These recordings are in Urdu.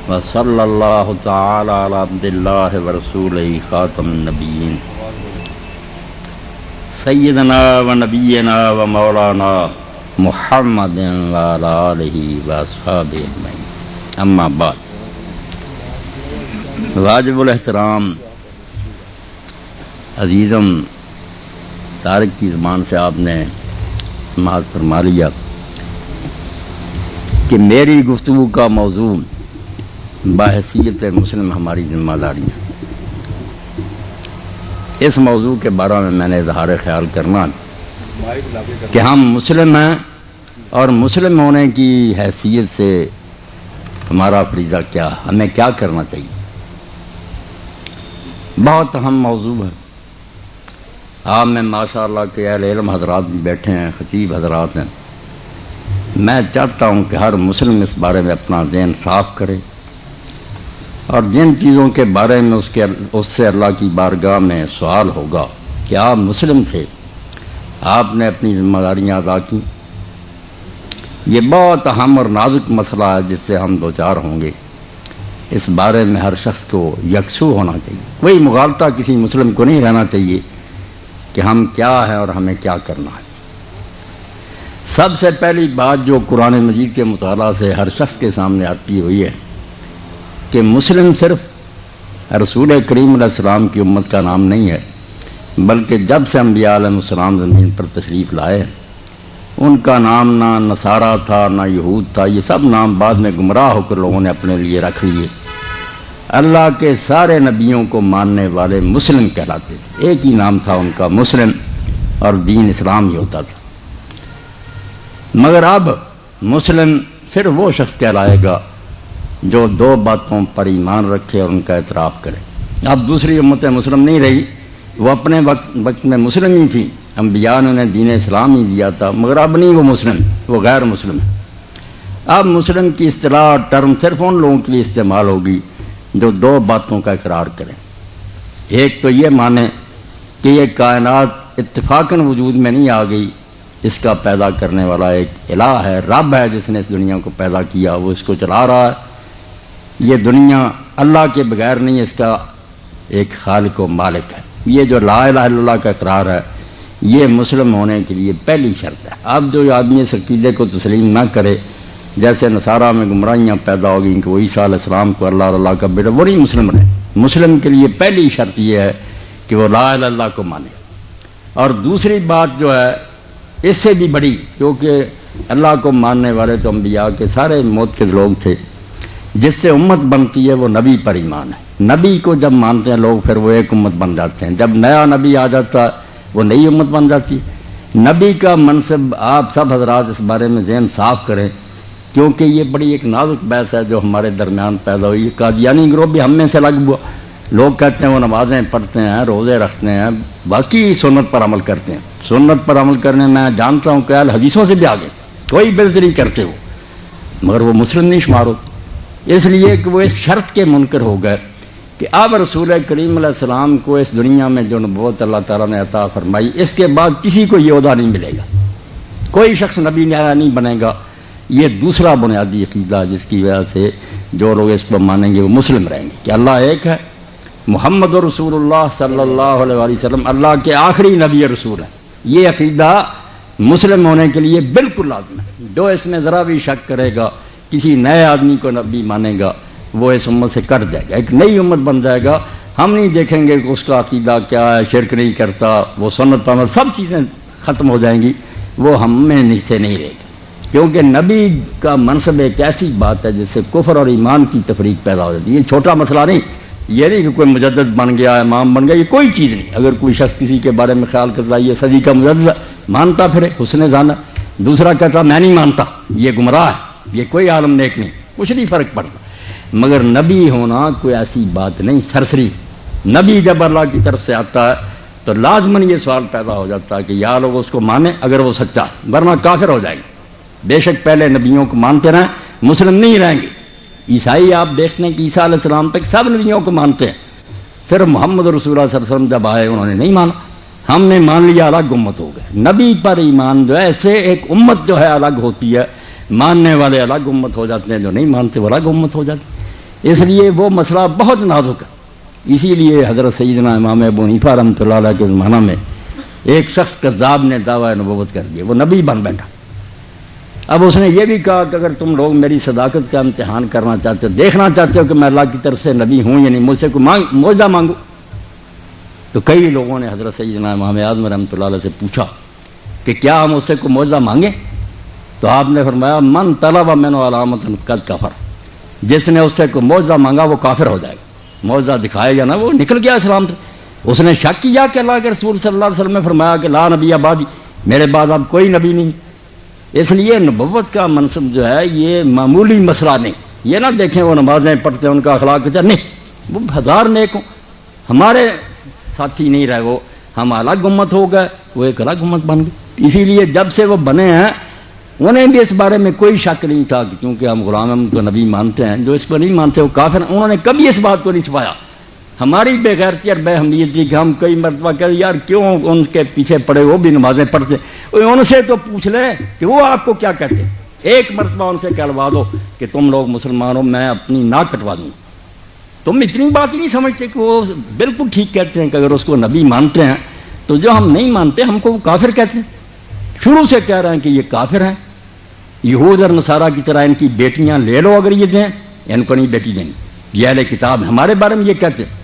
وصلی اللہ تعالی علی عبد اللہ ورسولہ خاتم النبیین سیدنا و نبینا و مولانا محمد وعلی آلہ و اصحابہ اجمعین، اما بعد۔ واجب الاحترام عزیزم طارق کی زبان سے آپ نے سماعت فرما لیا کہ میری گفتگو کا موضوع بحیثیت مسلم ہماری ذمہ داری ہے۔ اس موضوع کے بارے میں نے اظہار خیال کرنا کہ ہم مسلم ہیں اور مسلم ہونے کی حیثیت سے ہمارا فریضہ کیا، ہمیں کیا کرنا چاہیے۔ بہت اہم موضوع ہے۔ آپ میں ماشاء اللہ کے اہل علم حضرات بھی بیٹھے ہیں، خطیب حضرات ہیں۔ میں چاہتا ہوں کہ ہر مسلم اس بارے میں اپنا ذہن صاف کرے اور جن چیزوں کے بارے میں اس سے اللہ کی بارگاہ میں سوال ہوگا کہ آپ مسلم تھے، آپ نے اپنی ذمہ داریاں ادا کی۔ یہ بہت اہم اور نازک مسئلہ ہے جس سے ہم دوچار ہوں گے۔ اس بارے میں ہر شخص کو یکسو ہونا چاہیے، کوئی مغالطہ کسی مسلم کو نہیں رہنا چاہیے کہ ہم کیا ہیں اور ہمیں کیا کرنا ہے۔ سب سے پہلی بات جو قرآن مجید کے مطالعہ سے ہر شخص کے سامنے آتی ہوئی ہے کہ مسلم صرف رسول کریم علیہ السلام کی امت کا نام نہیں ہے، بلکہ جب سے انبیاء علیہ السلام زمین پر تشریف لائے ان کا نام نہ نصارہ تھا نہ یہود تھا، یہ سب نام بعد میں گمراہ ہو کر لوگوں نے اپنے لیے رکھ لیے۔ اللہ کے سارے نبیوں کو ماننے والے مسلم کہلاتے تھے، ایک ہی نام تھا ان کا مسلم، اور دین اسلام ہی ہوتا تھا۔ مگر اب مسلم صرف وہ شخص کہلائے گا جو دو باتوں پر ایمان رکھے اور ان کا اعتراف کرے۔ اب دوسری امتیں مسلم نہیں رہی، وہ اپنے وقت میں مسلم ہی تھی، انبیاء نے انہیں دین اسلام ہی دیا تھا، مگر اب نہیں وہ مسلم، وہ غیر مسلم ہے۔ اب مسلم کی اصطلاح ٹرم صرف ان لوگوں کے لیے استعمال ہوگی جو دو باتوں کا اقرار کریں۔ ایک تو یہ مانے کہ یہ کائنات اتفاقاً وجود میں نہیں آ گئی، اس کا پیدا کرنے والا ایک الہ ہے، رب ہے جس نے اس دنیا کو پیدا کیا، وہ اس کو چلا رہا ہے۔ یہ دنیا اللہ کے بغیر نہیں، اس کا ایک خالق و مالک ہے۔ یہ جو لا الہ الا اللہ کا اقرار ہے یہ مسلم ہونے کے لیے پہلی شرط ہے۔ اب جو آدمی اس عقیدے کو تسلیم نہ کرے، جیسے نصارہ میں گمراہیاں پیدا ہو گئیں کہ وہ عیسیٰ علیہ السلام کو اللہ اور اللہ کا بیٹا، وہ نہیں مسلم رہے۔ مسلم کے لیے پہلی شرط یہ ہے کہ وہ لا الہ الا اللہ کو مانے۔ اور دوسری بات جو ہے اس سے بھی بڑی، کیونکہ اللہ کو ماننے والے تو انبیاء کے سارے موت کے لوگ تھے، جس سے امت بنتی ہے وہ نبی پر ایمان ہے۔ نبی کو جب مانتے ہیں لوگ پھر وہ ایک امت بن جاتے ہیں۔ جب نیا نبی آ جاتا ہے وہ نئی امت بن جاتی ہے۔ نبی کا منصب آپ سب حضرات اس بارے میں ذہن صاف کریں، کیونکہ یہ بڑی ایک نازک بحث ہے جو ہمارے درمیان پیدا ہوئی۔ قادیانی گروہ بھی ہم میں سے لگ ہوا، لوگ کہتے ہیں وہ نمازیں پڑھتے ہیں، روزے رکھتے ہیں، باقی سنت پر عمل کرتے ہیں۔ سنت پر عمل کرنے میں جانتا ہوں کہ اہل حدیثوں سے بھی آگے، کوئی بحث نہیں کرتے وہ، مگر وہ مسلم نہیں شمار ہوتے، اس لیے کہ وہ اس شرط کے منکر ہو گئے کہ اب رسول کریم علیہ السلام کو اس دنیا میں جو نبوت اللہ تعالیٰ نے عطا فرمائی، اس کے بعد کسی کو یہ عہدہ نہیں ملے گا، کوئی شخص نبی نہیں بنے گا۔ یہ دوسرا بنیادی عقیدہ جس کی وجہ سے جو لوگ اس پر مانیں گے وہ مسلم رہیں گے کہ اللہ ایک ہے، محمد رسول اللہ صلی اللہ علیہ وسلم اللہ کے آخری نبی رسول ہے۔ یہ عقیدہ مسلم ہونے کے لیے بالکل لازم ہے۔ جو اس میں ذرا بھی شک کرے گا، کسی نئے آدمی کو نبی مانے گا، وہ اس امت سے کٹ جائے گا، ایک نئی امت بن جائے گا۔ ہم نہیں دیکھیں گے کہ اس کا عقیدہ کیا ہے، شرک نہیں کرتا، وہ سنت پر سب چیزیں ختم ہو جائیں گی، وہ ہم میں سے نہیں رہے گا، کیونکہ نبی کا منصب ایک ایسی بات ہے جس سے کفر اور ایمان کی تفریق پیدا ہو جاتی ہے۔ یہ چھوٹا مسئلہ نہیں، یہ نہیں کہ کوئی مجدد بن گیا، امام بن گیا، یہ کوئی چیز نہیں۔ اگر کوئی شخص کسی کے بارے میں خیال کرتا ہے یہ صدی کا مجدد مانتا پھرے حسن ظن، دوسرا کہتا میں نہیں مانتا، یہ گمراہ ہے، یہ کوئی عالم نیک نہیں، کچھ نہیں فرق پڑتا۔ مگر نبی ہونا کوئی ایسی بات نہیں سرسری۔ نبی جب اللہ کی طرف سے آتا ہے تو لازماً یہ سوال پیدا ہو جاتا ہے کہ یا لوگ اس کو مانیں اگر وہ سچا ہے، ورنہ کافر ہو جائیں گے۔ بے شک پہلے نبیوں کو مانتے رہیں، مسلم نہیں رہیں گے۔ عیسائی آپ دیکھتے ہیں کہ عیسیٰ علیہ السلام تک سب نبیوں کو مانتے ہیں، صرف محمد رسول اللہ صلی اللہ علیہ وسلم جب آئے انہوں نے نہیں مانا، ہم نے مان لیا، الگ امت ہو گئے۔ نبی پر ایمان جو ہے، اس سے ایک امت جو ہے الگ ہوتی ہے، ماننے والے الگ امت ہو جاتے ہیں، جو نہیں مانتے وہ الگ امت ہو جاتے ہیں۔ اس لیے وہ مسئلہ بہت نازک ہے۔ اسی لیے حضرت سیدنا امام ابو حنیفہ رحمۃ اللہ علیہ کے زمانہ میں ایک شخص کذاب نے دعویٰ نبوت کر دیا، وہ نبی بن بیٹھا۔ اب اس نے یہ بھی کہا کہ اگر تم لوگ میری صداقت کا امتحان کرنا چاہتے ہو، دیکھنا چاہتے ہو کہ میں اللہ کی طرف سے نبی ہوں یا نہیں، مجھ سے کوئی معجزہ مانگو۔ تو کئی لوگوں نے حضرت سیدنا امام اعظم رحمۃ اللہ علیہ سے پوچھا کہ کیا ہم اس سے کوئی معجزہ مانگیں؟ تو آپ نے فرمایا من طلب منہ علامۃ قد کفر، جس نے اس سے کوئی معجزہ مانگا وہ کافر ہو جائے گا۔ معجزہ دکھائے گا نا، وہ نکل گیا اسلام سے۔ اس نے شک کیا کہ اللہ کے رسول صلی اللہ علیہ وسلم نے فرمایا کہ لا نبی بعدی، میرے بعد اب کوئی نبی نہیں۔ اس لیے نبوت کا منصب جو ہے یہ معمولی مسئلہ نہیں۔ یہ نہ دیکھیں وہ نمازیں پڑھتے ہیں ان کا اخلاق اچھا نہیں، وہ ہزار نیک ہوں، ہمارے ساتھی نہیں رہے، وہ ہم الگ امت ہو گئے، وہ ایک الگ امت بن گئی۔ اسی لیے جب سے وہ بنے ہیں انہیں بھی اس بارے میں کوئی شک نہیں تھا کہ چونکہ ہم غلام احمد کو نبی مانتے ہیں، جو اس کو نہیں مانتے وہ کافر ہیں۔ انہوں نے کبھی اس بات کو نہیں چھپایا۔ ہماری بے غیرتی اور بے حمیتی کہ ہم کئی مرتبہ کہتے یار کیوں ان کے پیچھے پڑے، وہ بھی نمازیں پڑھتے، ان سے تو پوچھ لیں کہ وہ آپ کو کیا کہتے ہیں۔ ایک مرتبہ ان سے کہلوا دو کہ تم لوگ مسلمان ہو، میں اپنی ناک کٹوا دوں۔ تم اتنی بات ہی نہیں سمجھتے کہ وہ بالکل ٹھیک کہتے ہیں کہ اگر اس کو نبی مانتے ہیں تو جو ہم نہیں مانتے ہم کو وہ کافر کہتے ہیں۔ شروع سے کہہ رہے ہیں کہ یہ کافر ہیں، یہود اور نصارہ کی طرح ان کی بیٹیاں لے لو، اگر یہ دیں ان کو نہیں بیٹی دیں گے۔ یہ اہل کتاب ہمارے بارے میں یہ کہتے ہیں۔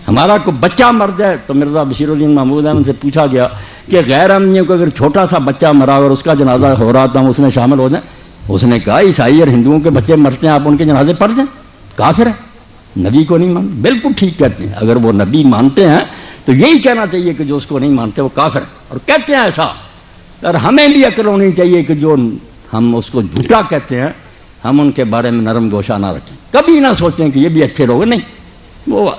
ہمارا کوئی بچہ مر جائے تو مرزا بشیر الدین محمود احمد سے پوچھا گیا کہ غیر احمدیوں کو اگر چھوٹا سا بچہ مرا اور اس کا جنازہ ہو رہا تھا اس میں شامل ہو جائیں؟ اس نے کہا عیسائی اور ہندوؤں کے بچے مرتے ہیں، آپ ان کے جنازے پڑھ دیں، کافر ہے، نبی کو نہیں مانتے۔ بالکل ٹھیک کہتے ہیں، اگر وہ نبی مانتے ہیں تو یہی کہنا چاہیے کہ جو اس کو نہیں مانتے وہ کافر ہے، اور کہتے ہیں ایسا۔ اور ہمیں بھی عقل ہونی چاہیے کہ جو ہم اس کو جھوٹا کہتے ہیں ہم ان کے بارے میں نرم گوشہ نہ رکھیں، کبھی نہ سوچیں کہ یہ بھی اچھے لوگ نہیں، وہ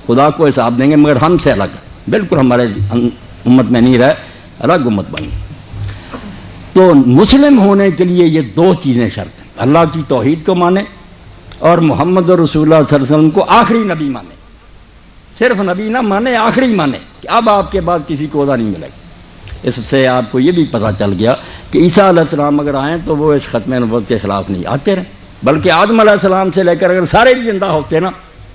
خدا کو حساب دیں گے، مگر ہم سے الگ ہے، بالکل ہمارے امت میں نہیں رہے، الگ امت بن گئی۔ تو مسلم ہونے کے لیے یہ دو چیزیں شرط ہیں، اللہ کی توحید کو مانے اور محمد رسول اللہ صلی اللہ علیہ وسلم کو آخری نبی مانے۔ صرف نبی نہ مانے، آخری مانے کہ اب آپ کے بعد کسی کو عہدہ نہیں ملے گا۔ اس سے آپ کو یہ بھی پتہ چل گیا کہ عیسیٰ علیہ السلام اگر آئیں تو وہ اس ختم نبوت کے خلاف نہیں آتے رہے، بلکہ آدم علیہ السلام سے لے کر اگر سارے بھی زندہ ہوتے نا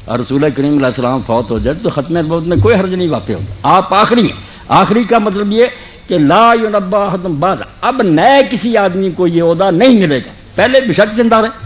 اور رسول کریم علیہ السلام فوت ہو جائے تو ختم نبوت میں کوئی حرج نہیں واقع ہوگا۔ آپ آخری ہیں۔ آخری کا مطلب یہ کہ لا ینبا احد بعد، اب نئے کسی آدمی کو یہ عہدہ نہیں ملے گا۔ پہلے بے شک زندہ رہے،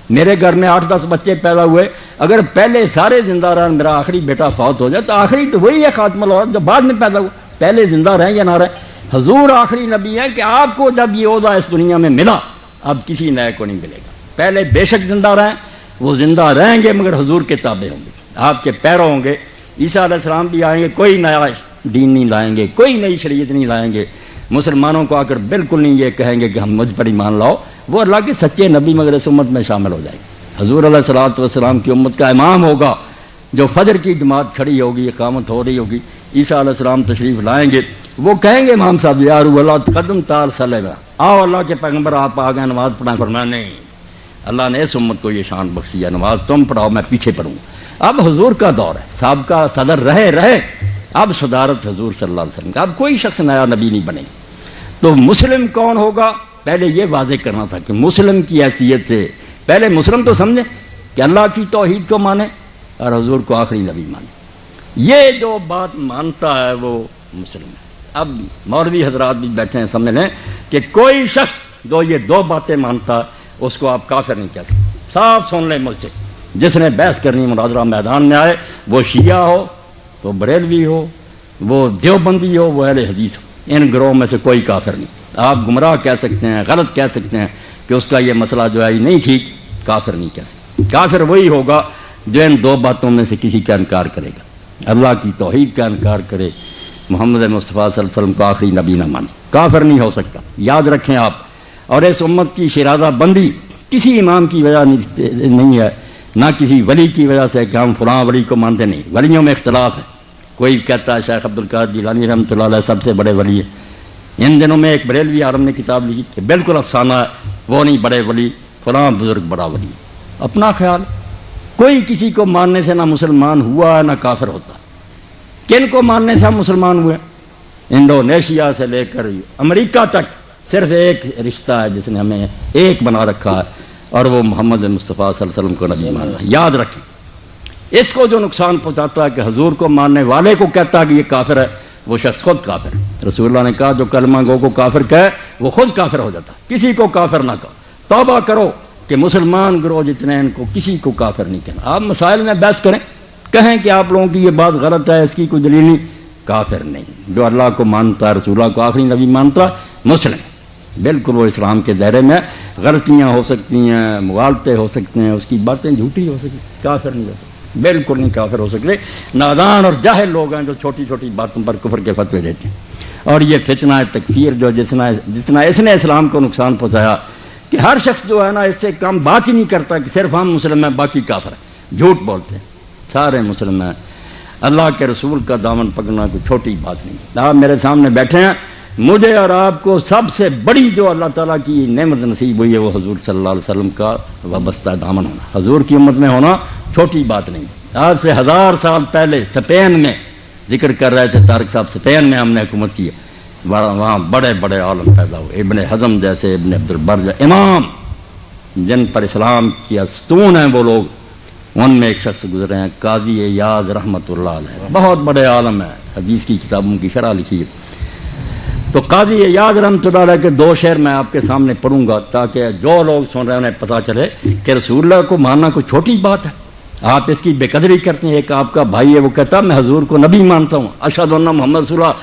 میرے گھر میں 8-10 بچے پیدا ہوئے، اگر پہلے سارے زندہ رہے، میرا آخری بیٹا فوت ہو جائے تو آخری تو وہی ہے خاتم الاولاد جو بعد میں پیدا ہوا، پہلے زندہ رہیں یا نہ رہیں۔ حضور آخری نبی ہے کہ آپ کو جب یہ عہدہ اس دنیا میں ملا اب کسی نئے کو نہیں ملے گا۔ پہلے بے شک زندہ رہیں، وہ زندہ رہیں گے مگر حضور کے تابع ہوں گے، آپ کے پیرو ہوں گے۔ عیسیٰ علیہ السلام بھی آئیں گے، کوئی نیا دین نہیں لائیں گے، کوئی نئی شریعت نہیں لائیں گے، مسلمانوں کو آ کر بالکل نہیں یہ کہیں گے کہ ہم مجھ پر ایمان لاؤ، وہ اللہ کے سچے نبی مگر اس امت میں شامل ہو جائیں گے۔ حضور علیہ الصلوۃ والسلام کی امت کا امام ہوگا، جو فجر کی جماعت کھڑی ہوگی، اقامت ہو رہی ہوگی، عیسیٰ علیہ السلام تشریف لائیں گے، وہ کہیں گے امام صاحب یا روح اللہ تقدم تعال صلی اللہ، آؤ اللہ کے پیغمبر آپ آ گئے، نماز پڑھائیں۔ فرمایا نہیں، اللہ نے اس امت کو یہ شان بخشی ہے، نماز تم پڑھاؤ میں پیچھے پڑھوں۔ اب حضور کا دور ہے، سابقہ صدر رہے، اب صدارت حضور صلی اللہ علیہ وسلم کا، اب کوئی شخص نیا نبی نہیں بنے گا۔ تو مسلم کون ہوگا؟ پہلے یہ واضح کرنا تھا کہ مسلم کی حیثیت سے پہلے مسلم تو سمجھے کہ اللہ کی توحید کو مانے اور حضور کو آخری نبی مانے، یہ جو بات مانتا ہے وہ مسلم ہے۔ اب مولوی حضرات بھی بیٹھے ہیں، سمجھ لیں کہ کوئی شخص جو یہ دو باتیں مانتا ہے اس کو آپ کافر نہیں کہہ سکتے۔ صاف سن لیں مجھ سے، جس نے بحث کرنی مناظرہ میدان میں آئے، وہ شیعہ ہو، وہ بریلوی ہو، وہ دیوبندی ہو، وہ اہل حدیث ہو، ان گروہ میں سے کوئی کافر نہیں۔ آپ گمراہ کہہ سکتے ہیں، غلط کہہ سکتے ہیں کہ اس کا یہ مسئلہ جو ہے نہیں ٹھیک، کافر نہیں کہہ سکتے۔ کافر وہی ہوگا جو ان دو باتوں میں سے کسی کا انکار کرے گا، اللہ کی توحید کا انکار کرے، محمد مصطفیٰ صلی اللہ علیہ وسلم کو آخری نبی نہ مانے، کافر نہیں ہو سکتا۔ یاد رکھیں آپ، اور اس امت کی شرادہ بندی کسی امام کی وجہ نہیں ہے، نہ کسی ولی کی وجہ سے کہ ہم فلاں ولی کو مانتے نہیں۔ ولیوں میں اختلاف ہے، کوئی کہتا ہے شیخ عبدالقادر جیلانی رحمۃ اللہ علیہ سب سے بڑے ولی ہیں۔ ان دنوں میں ایک بریلوی عالم نے کتاب لکھی کہ بالکل افسانہ ہے، وہ نہیں بڑے ولی، فلاں بزرگ بڑا ولی۔ اپنا خیال، کوئی کسی کو ماننے سے نہ مسلمان ہوا نہ کافر ہوتا۔ کن کو ماننے سے ہم مسلمان ہوئے؟ انڈونیشیا سے لے کر امریکہ تک صرف ایک رشتہ ہے جس نے ہمیں ایک بنا رکھا ہے، اور وہ محمد مصطفیٰ صلی اللہ علیہ وسلم کو نبی ماننا ہے۔ یاد رکھیں، اس کو جو نقصان پہنچاتا ہے کہ حضور کو ماننے والے کو کہتا ہے کہ یہ کافر ہے، وہ شخص خود کافر ہے۔ رسول اللہ نے کہا جو کلمہ گو کو کافر کہے وہ خود کافر ہو جاتا ہے، کسی کو کافر نہ کہو۔ توبہ کرو کہ مسلمان گروہ جتنے ہیں ان کو کسی کو کافر نہیں کہنا۔ آپ مسائل میں بحث کریں، کہیں کہ آپ لوگوں کی یہ بات غلط ہے، اس کی کوئی دلیل نہیں، کافر نہیں۔ جو اللہ کو مانتا ہے، رسول اللہ کو آخری نبی مانتا ہے، مسلم، بالکل وہ اسلام کے دائرے میں۔ غلطیاں ہو سکتی ہیں، مغالطے ہو سکتے ہیں، اس کی باتیں جھوٹی ہو سکتی، کافر نہیں ہو سکتے، بالکل نہیں کافر ہو سکتے۔ نادان اور جاہل لوگ ہیں جو چھوٹی چھوٹی باتوں پر کفر کے فتوے دیتے ہیں۔ اور یہ فتنہ تکفیر جو جتنا اس نے اسلام کو نقصان پہنچایا کہ ہر شخص جو ہے نا اس سے کم بات ہی نہیں کرتا کہ صرف ہم مسلم ہیں باقی کافر ہیں، جھوٹ بولتے ہیں، سارے مسلم ہیں۔ اللہ کے رسول کا دامن پکڑنا کوئی چھوٹی بات نہیں۔ آپ میرے سامنے بیٹھے ہیں، مجھے اور آپ کو سب سے بڑی جو اللہ تعالیٰ کی نعمت نصیب ہوئی ہے وہ حضور صلی اللہ علیہ وسلم کا وابستہ دامن ہونا، حضور کی امت میں ہونا چھوٹی بات نہیں۔ آج سے 1000 سال پہلے اسپین میں ذکر کر رہے تھے طارق صاحب، اسپین میں ہم نے حکومت کی ہے، وہاں بڑے بڑے عالم پیدا ہوئے، ابن حزم جیسے، ابن عبد البر جیسے امام، جن پر اسلام کی ستون ہیں وہ لوگ، ان میں ایک شخص گزرے ہیں قاضی ایاز رحمۃ اللہ علیہ، بہت بڑے عالم ہیں، حدیث کی کتابوں کی شرح لکھی ہے۔ تو قاضی ایاز رحمۃ اللہ علیہ کے 2 شعر میں آپ کے سامنے پڑھوں گا تاکہ جو لوگ سن رہے ہیں انہیں پتہ چلے کہ رسول اللہ کو ماننا کوئی چھوٹی بات ہے۔ آپ اس کی بے قدری کرتے ہیں۔ ایک آپ کا بھائی ہے وہ کہتا میں حضور کو نبی مانتا ہوں، اشہد ان محمد رسول اللہ،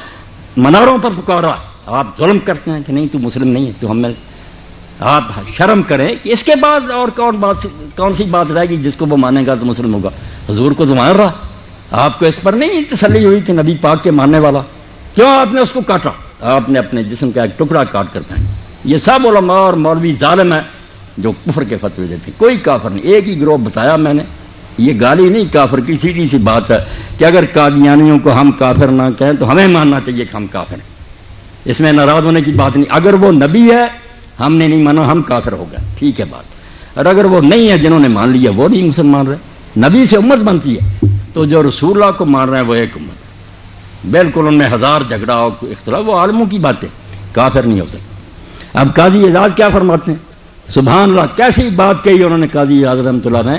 مناروں پر پکارا، آپ ظلم کرتے ہیں کہ نہیں تو مسلم نہیں ہے، تو ہمیں آپ شرم کریں کہ اس کے بعد اور کون سی بات رہے گی جس کو وہ مانے گا تو مسلم ہوگا؟ حضور کو تو مان رہا، آپ کو اس پر نہیں تسلی ہوئی کہ نبی پاک کے ماننے والا، کیوں آپ نے اس کو کاٹا؟ آپ نے اپنے جسم کا ایک ٹکڑا کاٹ کر پہنا۔ یہ سب علماء اور مولوی ظالم ہیں جو کفر کے فتوے دیتے ہیں، کوئی کافر نہیں، ایک ہی گروہ بتایا میں نے، یہ گالی نہیں کافر کی، سیدھی سی بات ہے کہ اگر قادیانیوں کو ہم کافر نہ کہیں تو ہمیں ماننا چاہیے کہ ہم کافر ہیں، اس میں ناراض ہونے کی بات نہیں۔ اگر وہ نبی ہے ہم نے نہیں مانا، ہم کافر ہو گئے، ٹھیک ہے بات۔ اور اگر وہ نہیں ہے، جنہوں نے مان لیا وہ نہیں مسلمان رہے، نبی سے امت بنتی ہے، تو جو رسول اللہ کو مان رہے ہیں وہ ایک امت ہے، بالکل ان میں 1000 جھگڑا ہو اختلاف، وہ عالموں کی باتیں، کافر نہیں ہو سکتے۔ اب قاضی اعجاز کیا فرماتے ہیں؟ سبحان اللہ، کیسی بات کہی انہوں نے قاضی اعجاز رحمۃ اللہ نے،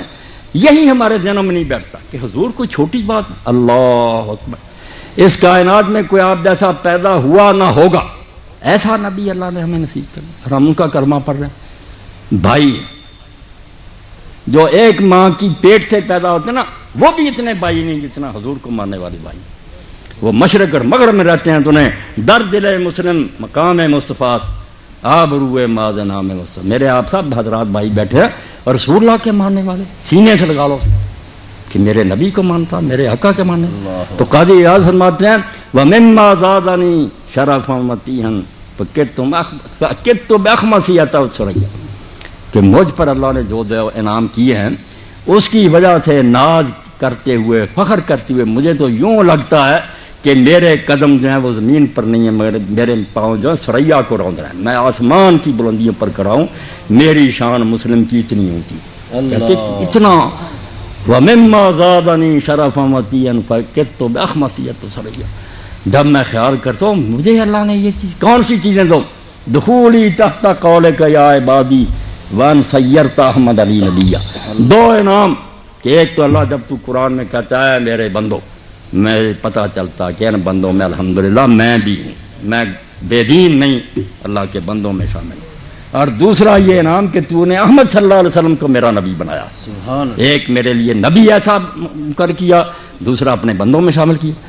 یہی ہمارے ذہنوں میں نہیں بیٹھتا کہ حضور کوئی چھوٹی بات، اللہ اکبر، اس کائنات میں کوئی آپ جیسا پیدا ہوا نہ ہوگا، ایسا نبی اللہ نے ہمیں نصیب کر، اور ہم ان کا کلمہ پڑھ رہے ہیں۔ بھائی جو ایک ماں کی پیٹ سے پیدا ہوتے ہیں نا، وہ بھی اتنے بھائی نہیں جتنا حضور کو ماننے والے بھائی، وہ مشرق اور مغرب میں رہتے ہیں تو انہیں در دل مسلم مقام مصطفیٰ آب روئے ماذ نام مصطفیٰ۔ میرے آپ سب حضرات بھائی بیٹھے ہیں اور رسول اللہ کے ماننے والے سینے سے لگا لو کہ میرے نبی کو مانتا، میرے آقا کے ماننے۔ تو قاضی اعجاز فرماتے ہیں وَمِمَّا زَادَنِي شَرَفًا وَمَتِيحًا فَكِدتُّ بِأَخْمَصِيَّةٍ وَسُرَيَّةٍ، کہ مجھ پر اللہ نے جو انعام کیے ہیں اس کی وجہ سے ناز کرتے ہوئے، فخر کرتے ہوئے مجھے تو یوں لگتا ہے کہ میرے قدم جو ہیں وہ زمین پر نہیں ہیں، مگر میرے پاؤں جو ہیں سریا کو روند رہے ہیں، میں آسمان کی بلندیوں پر کھڑا ہوں، میری شان مسلم کی اتنی اونچی، اتنا وَمِمَّا زَادَنِي شَرَفًا وَمَتِيحًا فَكِدتُّ بِأَخْمَصِيَّةٍ وَسُرَيَّةٍ۔ جب میں خیال کرتا ہوں مجھے اللہ نے یہ چیز، کون سی چیزیں دو، دخولی تحت قولک یا عبادی وان سیرت احمد علی نبیہ، 2 انعام، کہ ایک تو اللہ جب تو قرآن میں کہتا ہے میرے بندو، میں پتہ چلتا کہ ان بندوں میں الحمدللہ میں بھی ہوں، میں بے دین نہیں، اللہ کے بندوں میں شامل ہوں۔ اور دوسرا یہ انعام کہ تو نے احمد صلی اللہ علیہ وسلم کو میرا نبی بنایا، ایک میرے لیے نبی ایسا کر کیا، دوسرا اپنے بندوں میں شامل کیا۔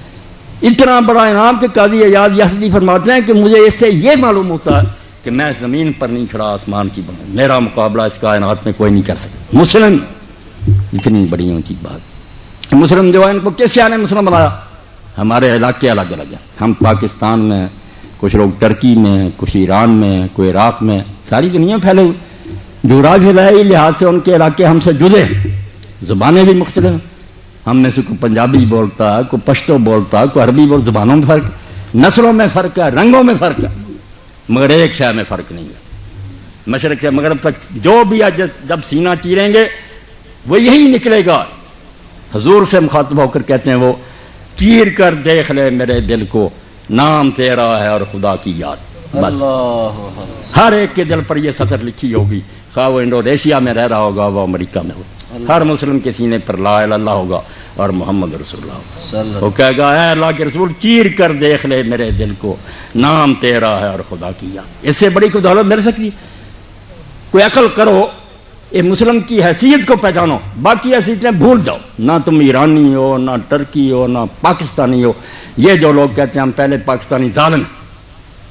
اتنا بڑا انعام کہ قاضی اعجاز یحییٰ فرماتے ہیں کہ مجھے اس سے یہ معلوم ہوتا ہے کہ میں زمین پر نہیں کھڑا، آسمان کی بنا، میرا مقابلہ اس کائنات میں کوئی نہیں کر سکتا۔ مسلم، اتنی بڑی اونچی بات۔ مسلم جو ہے ان کو کس شاہ نے مسلم بنایا؟ ہمارے علاقے الگ الگ ہیں، ہم پاکستان میں، کچھ لوگ ترکی میں، کچھ ایران میں، کوئی عراق میں، ساری دنیا پھیلے ہوئے، جغرافیائی لحاظ سے ان کے علاقے ہم سے جدے، زبانیں بھی مختلف ہیں، ہم میں سے کوئی پنجابی بولتا ہے، کوئی پشتو بولتا ہے، کوئی عربی بول، زبانوں میں فرق، نسلوں میں فرق ہے، رنگوں میں فرق ہے، مگر ایک شے میں فرق نہیں ہے۔ مشرق سے مغرب تک جو بھی جب سینہ چیریں گے وہ یہی نکلے گا۔ حضور سے مخاطب ہو کر کہتے ہیں وہ، چیر کر دیکھ لے میرے دل کو، نام تیرا ہے اور خدا کی یاد۔ بس ہر ایک کے دل پر یہ سطر لکھی ہوگی، خواہ وہ انڈونیشیا میں رہ رہا ہوگا، وہ امریکہ میں ہو، ہر مسلم کے سینے پر لا الہ الا اللہ ہوگا اور محمد رسول اللہ ہوگا۔ وہ کہے گا اے اللہ کے رسول چیر کر دیکھ لے میرے دل کو، نام تیرا ہے اور خدا کی یاد۔ اس سے بڑی کوئی دولت مل سکتی ہے؟ کوئی عقل کرو، یہ مسلم کی حیثیت کو پہچانو، باقی حیثیتیں بھول جاؤ، نہ تم ایرانی ہو، نہ ٹرکی ہو، نہ پاکستانی ہو۔ یہ جو لوگ کہتے ہیں ہم پہلے پاکستانی ظالم،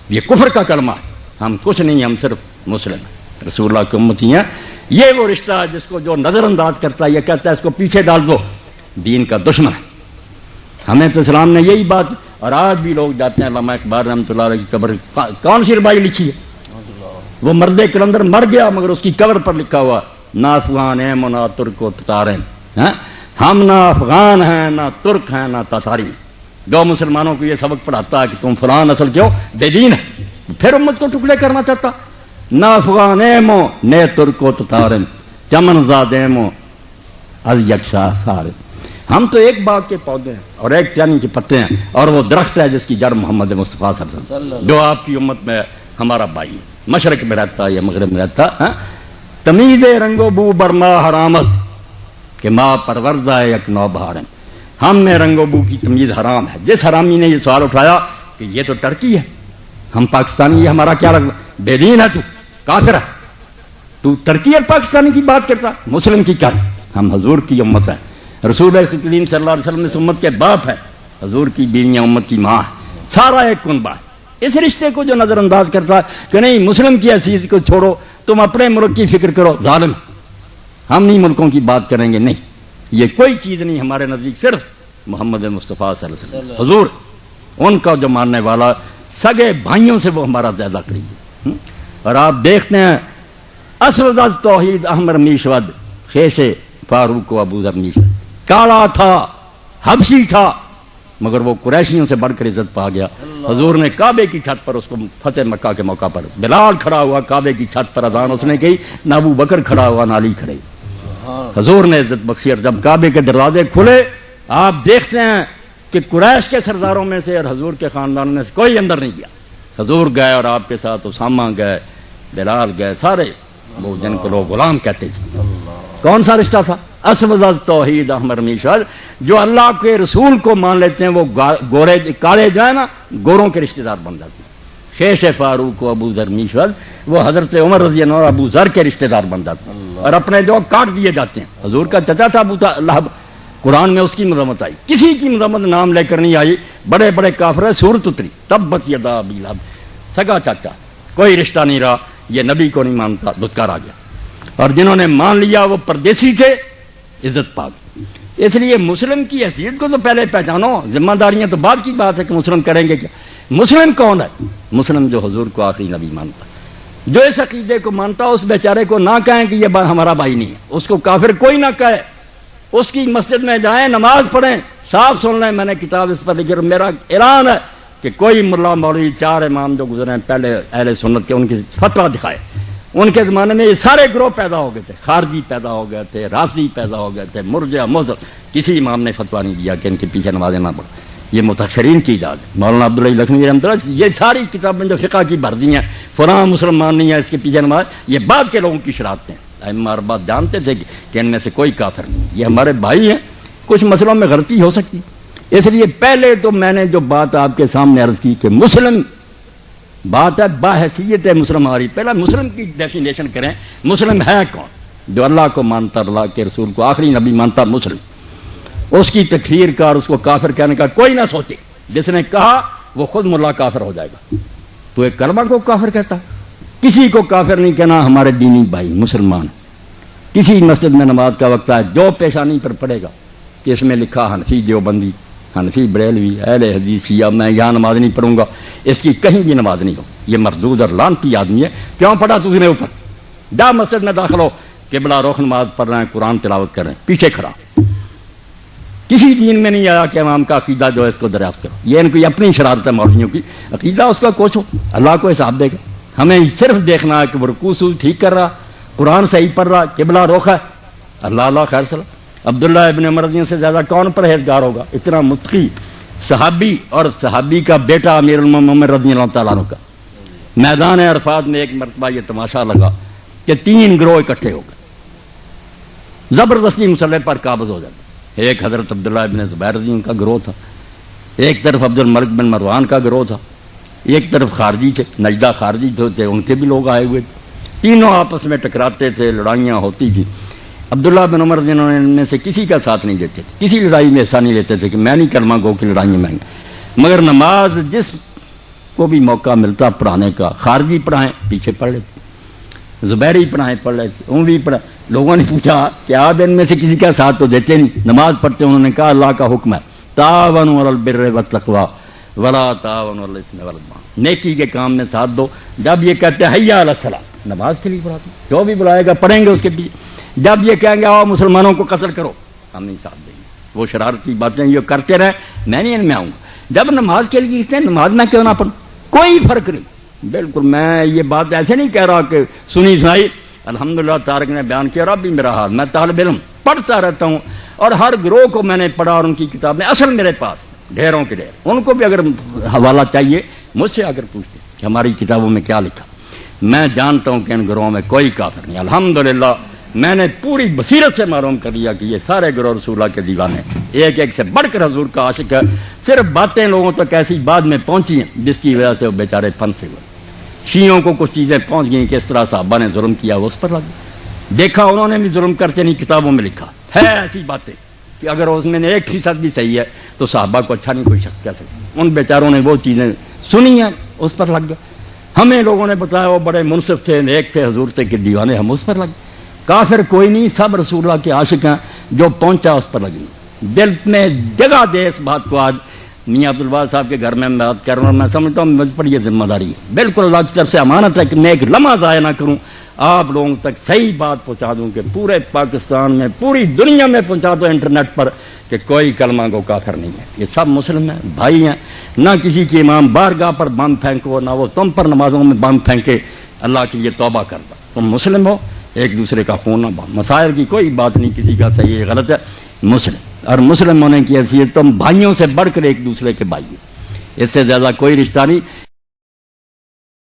یہ کفر کا کلمہ ہے۔ ہم کچھ نہیں، ہم صرف مسلم ہیں، رسول اللہ کی امتی ہیں۔ یہ وہ رشتہ ہے جس کو جو نظر انداز کرتا ہے، یہ کہتا ہے اس کو پیچھے ڈال دو، دین کا دشمن ہے۔ ہمیں تو اسلام نے یہی بات، اور آج بھی لوگ جاتے ہیں علامہ اقبال رحمۃ اللہ علیہ کی قبر، کون سی ربائی لکھی ہے؟ وہ مرد کلندر مر گیا مگر اس کی قبر پر لکھا ہوا نہ افغان ہیں نہ ترک و تتار ہیں، ہم نہ افغان ہیں نہ ترک ہیں نہ تاتاری۔ جو مسلمانوں کو یہ سبق پڑھاتا ہے کہ تم فلاں نسل کے ہو، بے دین ہے، پھر امت کو ٹکڑے کرنا چاہتا۔ نہ افغان مو نہ ترک و تتار چمن زادے مو از یکشا سارے۔ ہم تو ایک باغ کے پودے ہیں اور ایک چانی کے پتے ہیں، اور وہ درخت ہے جس کی جڑ محمد مصطفیٰ صلی اللہ علیہ وسلم، جو آپ کی امت میں ہمارا بھائی ہے، مشرق میں رہتا ہے یا مغرب میں رہتا ہے۔ تمیز رنگ و بو برما حرامس کہ ماں پروردہ یک نو بہارن، ہم میں رنگ و بو کی تمیز حرام ہے۔ جس حرامی نے یہ سوال اٹھایا کہ یہ تو ٹرکی ہے، ہم پاکستانی، یہ ہمارا کیا لگتا؟ بے دین ہے تو، کافر ہے تو، ٹرکی اور پاکستانی کی بات کرتا، مسلم کی کیا؟ ہم حضور کی امت ہیں، رسول کریم صلی اللہ علیہ وسلم اس امت کے باپ ہے، حضور کی بیویاں امت کی ماں ہے، سارا ایک کنبہ ہے۔ اس رشتے کو جو نظر انداز کرتا ہے کہ نہیں مسلم کی حیثیت کو چھوڑو، تم اپنے ملک کی فکر کرو، ظالم، ہم نہیں ملکوں کی بات کریں گے، نہیں، یہ کوئی چیز نہیں ہمارے نزدیک، صرف محمد مصطفیٰ صلی اللہ علیہ وسلم حضور، ان کا جو ماننے والا سگے بھائیوں سے وہ ہمارا زیادہ قریب ہے۔ اور آپ دیکھتے ہیں اسود از توحید احمر میشود خیش فاروق و ابو ذر میشود، کالا تھا، حبشی تھا، مگر وہ قریشیوں سے بڑھ کر عزت پا گیا۔ حضور نے کعبے کی چھت پر اس کو فتح مکہ کے موقع پر، بلال کھڑا ہوا کعبے کی چھت پر، اذان اس نے کی، نہ ابو بکر کھڑا ہوا نہ علی کھڑے، حضور نے عزت بخشی۔ اور جب کعبے کے دروازے کھلے، آپ دیکھتے ہیں کہ قریش کے سرداروں میں سے اور حضور کے خاندان میں سے کوئی اندر نہیں گیا، حضور گئے اور آپ کے ساتھ اسامہ گئے، بلال گئے، سارے وہ جن کو لوگ غلام کہتے تھے۔ کون سا رشتہ تھا؟ اسود از توحید احمر میشد، جو اللہ کے رسول کو مان لیتے ہیں وہ گورے کالے جائیں نا، گوروں کے رشتہ دار بن جاتے ہیں۔ خیش فاروق و ابو ذر میشد، وہ حضرت عمر رضی اللہ عنہ ابو ذر کے رشتہ دار بن جاتے ہیں اور اپنے جو کاٹ دیے جاتے ہیں۔ حضور کا چچا تھا ابو لہب، قرآن میں اس کی مذمت آئی، کسی کی مذمت نام لے کر نہیں آئی، بڑے بڑے کافر ہے، سورت اتری تبت یدا ابی لہب، سگا چاچا، کوئی رشتہ نہیں رہا، یہ نبی کو نہیں مانتا، دھتکار آ گیا۔ اور جنہوں نے مان لیا وہ پردیسی تھے، عزت پا گئی۔ اس لیے مسلم کی حیثیت کو تو پہلے پہچانو، ذمہ داریاں تو بعد کی بات ہے کہ مسلم کریں گے کیا۔ مسلم کون ہے؟ مسلم جو حضور کو آخری نبی مانتا، جو اس عقیدے کو مانتا، اس بیچارے کو نہ کہیں کہ یہ ہمارا بھائی نہیں ہے، اس کو کافر کوئی نہ کہے، اس کی مسجد میں جائیں، نماز پڑھیں، صاف سن لیں، میں نے کتاب اس پر لکھی، میرا اعلان ہے کہ کوئی ملا مولوی، چار امام جو گزرے ہیں پہلے اہل سنت کے، ان کی فتویٰ دکھائے۔ ان کے زمانے میں یہ سارے گروہ پیدا ہو گئے تھے، خارجی پیدا ہو گئے تھے، رافضی پیدا ہو گئے تھے، مرجع معتزلہ، کسی امام نے فتویٰ نہیں دیا کہ ان کے پیچھے نمازیں نہ پڑھیں، یہ متاخرین کی ایجاد ہے۔ مولانا عبداللہ لکھنوی رحمۃ اللہ، یہ ساری کتابیں جو فقہ کی بھر دی ہیں، فلاں مسلمان نہیں ہے اس کے پیچھے نماز، یہ بعد کے لوگوں کی شرارتیں ہیں۔ ائمہ اربعہ جانتے تھے کہ ان میں سے کوئی کافر نہیں، یہ ہمارے بھائی ہیں، کچھ مسئلوں میں غلطی ہو سکتی، اس لیے پہلے تو میں نے جو بات آپ کے سامنے عرض کی کہ مسلم بات ہے، باحیثیت ہے مسلم ہماری، پہلا مسلم کی ڈیفینیشن کریں، مسلم ہے کون؟ جو اللہ کو مانتا، اللہ کے رسول کو آخری نبی مانتا، مسلم۔ اس کی تکفیر کا اور اس کو کافر کہنے کا کوئی نہ سوچے، جس نے کہا وہ خود ملا کافر ہو جائے گا۔ تو ایک کلمہ کو کافر کہتا، کسی کو کافر نہیں کہنا، ہمارے دینی بھائی مسلمان۔ کسی مسجد میں نماز کا وقت ہے، جو پیشانی پر پڑے گا کہ اس میں لکھا حنفی دیوبندی، حنفی بریلوی، اہل حدیث شیعہ، میں یہاں نماز نہیں پڑھوں گا، اس کی کہیں بھی نماز نہیں ہو، یہ مردود اور لعنتی آدمی ہے۔ کیوں پڑھا تو نے اوپر؟ جا مسجد میں داخل ہو، قبلہ رخ نماز پڑھ رہے ہیں، قرآن تلاوت کر رہے ہیں، پیچھے کھڑا۔ کسی دین میں نہیں آیا کہ امام کا عقیدہ جو ہے اس کو دریافت کرو، یہ ان کی اپنی شرارت ہے مولویوں کی، عقیدہ اس کا کوشو، اللہ کو حساب دے گا۔ ہمیں صرف دیکھنا ہے کہ وہ رکوع سجود ٹھیک کر رہا، قرآن صحیح پڑھ رہا، قبلہ رخ ہے، اللہ خیر صلاح۔ عبداللہ ابن عمر رضی اللہ سے زیادہ کون پرہیزگار ہوگا؟ اتنا متقی صحابی، اور صحابی کا بیٹا امیر المومنین رضی اللہ تعالیٰ عنہ کا، میدان عرفات میں ایک مرتبہ یہ تماشا لگا کہ 3 گروہ اکٹھے ہو گئے، زبردستی مسلح پر قابض ہو جاتے۔ ایک حضرت عبداللہ ابن زبیر رضی اللہ عنہ کا گروہ تھا، ایک طرف عبد الملک بن مروان کا گروہ تھا، ایک طرف خارجی تھے، نجدہ خارجی تھے، ان کے بھی لوگ آئے ہوئے تھے۔ تینوں آپس میں ٹکراتے تھے، لڑائیاں ہوتی تھی۔ عبداللہ بن عمر جنہوں نے ان میں سے کسی کا ساتھ نہیں دیتے تھے، کسی لڑائی میں حصہ نہیں لیتے تھے کہ میں نہیں کلمہ گو کی لڑائیوں میں، مگر نماز جس کو بھی موقع ملتا پڑھانے کا، خارجی پڑھائیں پیچھے پڑھ لیتے، زبیری پڑھائیں پڑھ لیتے، عموی پڑھائیں۔ لوگوں نے پوچھا کہ آپ ان میں سے کسی کا ساتھ تو دیتے نہیں، نماز پڑھتے، انہوں نے کہا اللہ کا حکم ہے تعاونوا علی البر والتقوی ولا تعاونوا علی الاثم والعدوان، نیکی کے کام میں ساتھ دو۔ جب یہ کہتے ہیں حی علی الصلاۃ، نماز کے لیے پڑھاتے ہیں، جو بھی بلائے گا پڑھیں گے اس کے پیچھے۔ جب یہ کہیں گے آؤ مسلمانوں کو قتل کرو، ہم نہیں ساتھ دیں گے۔ وہ شرارتی باتیں یہ کرتے رہے، میں نہیں ان میں آؤں گا۔ جب نماز کے لیے کہتے ہیں نماز میں کیوں نہ پڑھوں، کوئی فرق نہیں۔ بالکل میں یہ بات ایسے نہیں کہہ رہا کہ سنی سنائی، الحمدللہ طارق نے بیان کیا، رب بھی میرا حال، میں طالب علم پڑھتا رہتا ہوں اور ہر گروہ کو میں نے پڑھا اور ان کی کتابیں اصل میرے پاس ڈھیروں کے ڈھیر، ان کو بھی اگر حوالہ چاہیے مجھ سے اگر پوچھتے کہ ہماری کتابوں میں کیا لکھا، میں جانتا ہوں کہ ان گروہوں میں کوئی کافر نہیں۔ الحمدللہ میں نے پوری بصیرت سے معلوم کر لیا کہ یہ سارے گروہ رسول اللہ کے دیوانے، ایک ایک سے بڑھ کر حضور کا عاشق ہے۔ صرف باتیں لوگوں تک ایسی بعد میں پہنچی ہیں جس کی وجہ سے وہ بیچارے پھنسے ہوئے۔ شیعوں کو کچھ چیزیں پہنچ گئیں کہ اس طرح صحابہ نے ظلم کیا، وہ اس پر لگ دیکھا، انہوں نے بھی ظلم کرتے نہیں، کتابوں میں لکھا ہے ایسی باتیں کہ اگر اس میں 1% بھی صحیح ہے تو صحابہ کو اچھا نہیں کوئی شخص کہہ سکتا۔ ان بیچاروں نے وہ چیزیں سنی ہیں، اس پر لگ گئے۔ ہمیں لوگوں نے بتایا وہ بڑے منصف تھے، نیک تھے، حضور کے دیوانے، ہم اس پر لگ گئے۔ کافر کوئی نہیں، سب رسول اللہ کے عاشق ہیں، جو پہنچا اس پر لگی۔ دل میں جگہ دے اس بات کو۔ آج میاں عبدالواحد صاحب کے گھر میں بات کر رہا ہوں، میں سمجھتا ہوں مجھ پر یہ ذمہ داری ہے، بالکل اللہ کی طرف سے امانت ہے کہ میں ایک لمحہ ضائع نہ کروں، آپ لوگوں تک صحیح بات پہنچا دوں کہ پورے پاکستان میں، پوری دنیا میں پہنچا دو انٹرنیٹ پر کہ کوئی کلمہ گو کافر نہیں ہے، یہ سب مسلم ہیں، بھائی ہیں۔ نہ کسی کی امام بارگاہ پر بم پھینکو، نہ وہ تم پر نمازوں میں بم پھینکے، اللہ کے لیے توبہ کر دو، تم مسلم ہو، ایک دوسرے کا خون نہ بہاؤ۔ مسائل کی کوئی بات نہیں کسی کا صحیح ہے غلط ہے، مسلم اور مسلم ہونے کی حیثیت تم بھائیوں سے بڑھ کر ایک دوسرے کے بھائی ہو، اس سے زیادہ کوئی رشتہ نہیں۔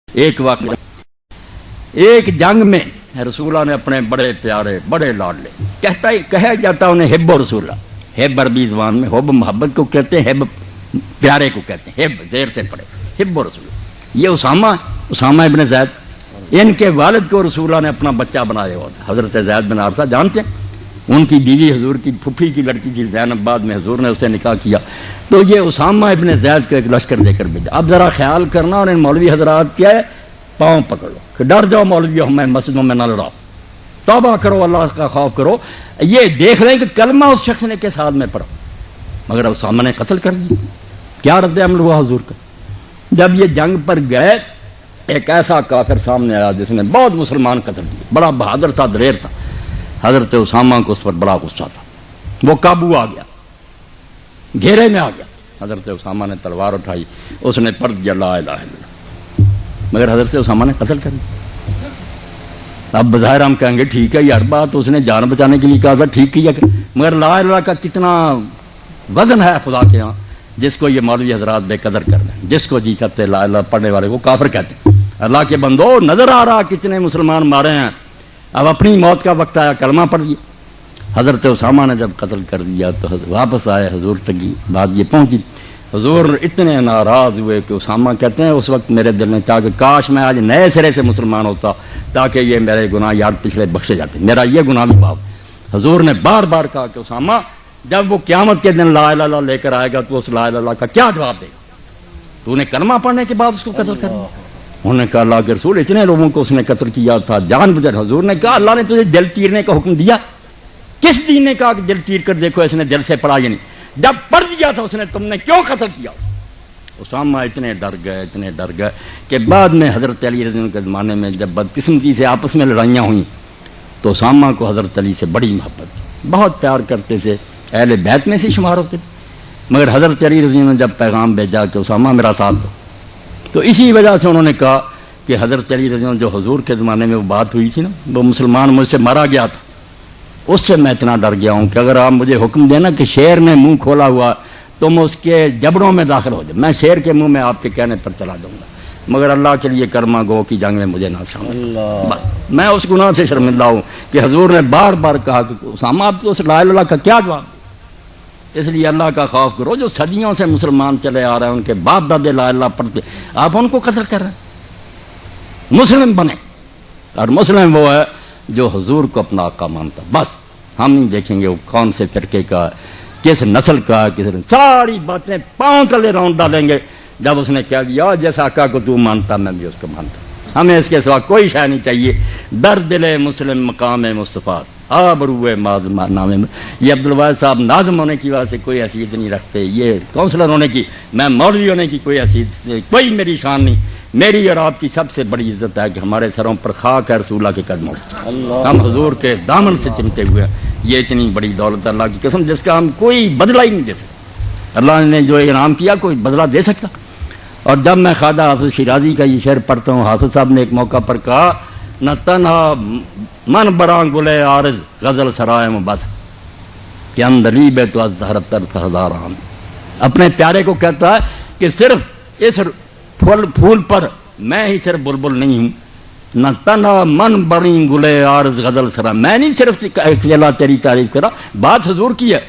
ایک واقعہ، ایک جنگ میں رسول اللہ نے اپنے بڑے پیارے بڑے لاڈلے، کہا جاتا انہیں حب و رسول اللہ، حب عربی زبان میں حب محبت کو کہتے ہیں، حب پیارے کو کہتے ہیں، حب زیر سے پڑے، حب و رسول اللہ۔ یہ اسامہ ابن زید، ان کے والد کو رسول اللہ نے اپنا بچہ بنایا ہوا تھا، حضرت زید بن حارثہ جانتے ہیں، ان کی بیوی حضور کی پھپھی کی لڑکی تھی زینب، بعد میں حضور نے اسے نکاح کیا، تو یہ اسامہ ابن زید کو ایک لشکر دے کر بھیجا۔ اب ذرا خیال کرنا، اور ان مولوی حضرات کیا ہے، پاؤں پکڑ لو کہ ڈر جاؤ مولویوں، ہمیں مسجدوں میں نہ لڑاؤ، توبہ کرو، اللہ کا خوف کرو، یہ دیکھ لیں کہ کلمہ اس شخص نے کے ساتھ میں پڑھا، مگر اسامہ نے قتل کر دیا۔ کیا رد عمل ہوا حضور کا؟ جب یہ جنگ پر گئے، ایک ایسا کافر سامنے آیا جس نے بہت مسلمان قتل کیے، بڑا بہادر تھا، دلیر تھا، حضرت اسامہ کو اس پر بڑا غصہ تھا، وہ قابو آ گیا، گھیرے میں آ گیا، حضرت اسامہ نے تلوار اٹھائی، اس نے پڑھ دیا لا الہ الا اللہ، مگر حضرت اسامہ نے قتل کر دیا۔ اب بظاہر ہم کہیں گے ٹھیک ہے یار، بات اس نے جان بچانے کے لیے کہا تھا، ٹھیک کیا، مگر لا الہ الا اللہ کا کتنا وزن ہے خدا کے ہاں، جس کو یہ مولوی حضرات بے قدر کر دیں، جس کو جی چاہتے لا الہ پڑھنے والے کو کافر کہتے ہیں۔ اللہ کے بندو، نظر آ رہا کتنے مسلمان مارے ہیں، اب اپنی موت کا وقت آیا، کلمہ پڑھ لیا۔ حضرت اسامہ نے جب قتل کر دیا تو واپس آئے، حضور تک بات یہ پہنچی، حضور اتنے ناراض ہوئے کہ اسامہ کہتے ہیں اس وقت میرے دل میں تھا کہ کاش میں آج نئے سرے سے مسلمان ہوتا تاکہ یہ میرے گناہ یاد پچھلے بخشے جاتے، میرا یہ گناہ بھی معاف۔ حضور نے بار بار کہا کہ اسامہ جب وہ قیامت کے دن لا الہ الا اللہ لے کر آئے گا تو اس لا الہ الا اللہ کا کیا جواب دے گا؟ تو نے کلمہ پڑھنے کے بعد اس کو قتل کر دیا۔ انہوں نے کہا اللہ کے رسول اتنے لوگوں کو اس نے قتل کیا تھا جان بوجھ۔ حضور نے کہا اللہ نے تجھے دل چیرنے کا حکم دیا؟ کس دین نے کہا کہ دل چیر کر دیکھو اس نے دل سے پڑھا یا نہیں؟ جب پڑھ دیا تھا اس نے تم نے کیوں قتل کیا؟ اسامہ اتنے ڈر گئے کہ بعد میں حضرت علی رضی اللہ عنہ کے زمانے میں جب بدقسمتی سے آپس میں لڑائیاں ہوئیں تو اسامہ کو حضرت علی سے بڑی محبت، بہت پیار کرتے تھے، اہل بیت میں سے شمار ہوتے تھے، مگر حضرت علی رضی اللہ عنہ نے جب پیغام بھیجا کہ اسامہ میرا ساتھ دو، تو اسی وجہ سے انہوں نے کہا کہ حضرت علی رضی اللہ عنہ جو حضور کے زمانے میں وہ بات ہوئی تھی نا، وہ مسلمان مجھ سے مارا گیا تھا، اس سے میں اتنا ڈر گیا ہوں کہ اگر آپ مجھے حکم دینا کہ شیر نے منہ کھولا ہوا تم اس کے جبڑوں میں داخل ہو جائے، میں شیر کے منہ میں آپ کے کہنے پر چلا جاؤں گا۔ مگر اللہ کے لیے کرما گو کی جنگ میں مجھے نہ شامل. بس میں اس گناہ سے شرمندہ ہوں کہ حضور نے بار بار کہا کہ اسامہ آپ تو اس لا الہ الا اللہ کا کیا جواب دیں. اس لیے اللہ کا خوف کرو. جو صدیوں سے مسلمان چلے آ رہے ہیں ان کے باپ دادے لا الہ الا اللہ پڑھتے, آپ ان کو قتل کر رہے ہیں. مسلم بنے, اور مسلم وہ ہے جو حضور کو اپنا آقا مانتا. بس ہم نہیں دیکھیں گے وہ کون سے فرقے کا, کس نسل کا, کس ساری باتیں پاؤں تلے راؤنڈ ڈالیں گے. جب اس نے کیا کیا جیسا آقا کو تو مانتا میں بھی اس کو مانتا. ہمیں اس کے سوا کوئی شے نہیں چاہیے. در دل مسلم مقام مصطفیٰ آبروئے نام. یہ عبدالواحد صاحب ناظم ہونے کی وجہ سے کوئی حیثیت نہیں رکھتے, یہ کونسلر ہونے کی, میں مولوی ہونے کی کوئی حیثیت, کوئی میری شان نہیں. میری اور آپ کی سب سے بڑی عزت ہے کہ ہمارے سروں پر خاک ہے رسول اللہ کے قدموں. ہم حضور کے دامن سے چمٹے ہوئے ہیں. یہ اتنی بڑی دولت اللہ کی قسم جس کا ہم کوئی بدلہ ہی نہیں دے سکتے. اللہ نے جو انعام کیا کوئی بدلہ دے سکتا. اور جب میں خواجہ حافظ شیرازی کا یہ شعر پڑھتا ہوں, حافظ صاحب نے ایک موقع پر کہا نہ تنہا من براں گلے عارض غزل سرائے مبت کہ اندلیب تو از دہرت طرف ہزاران. اپنے پیارے کو کہتا ہے کہ صرف اس پھول پر میں ہی صرف بلبل نہیں ہوں. نہ تنہا من بڑی گلے عارض غزل سرا, میں نہیں صرف اکیلا تیری تعریف کرا, بات حضور کی ہے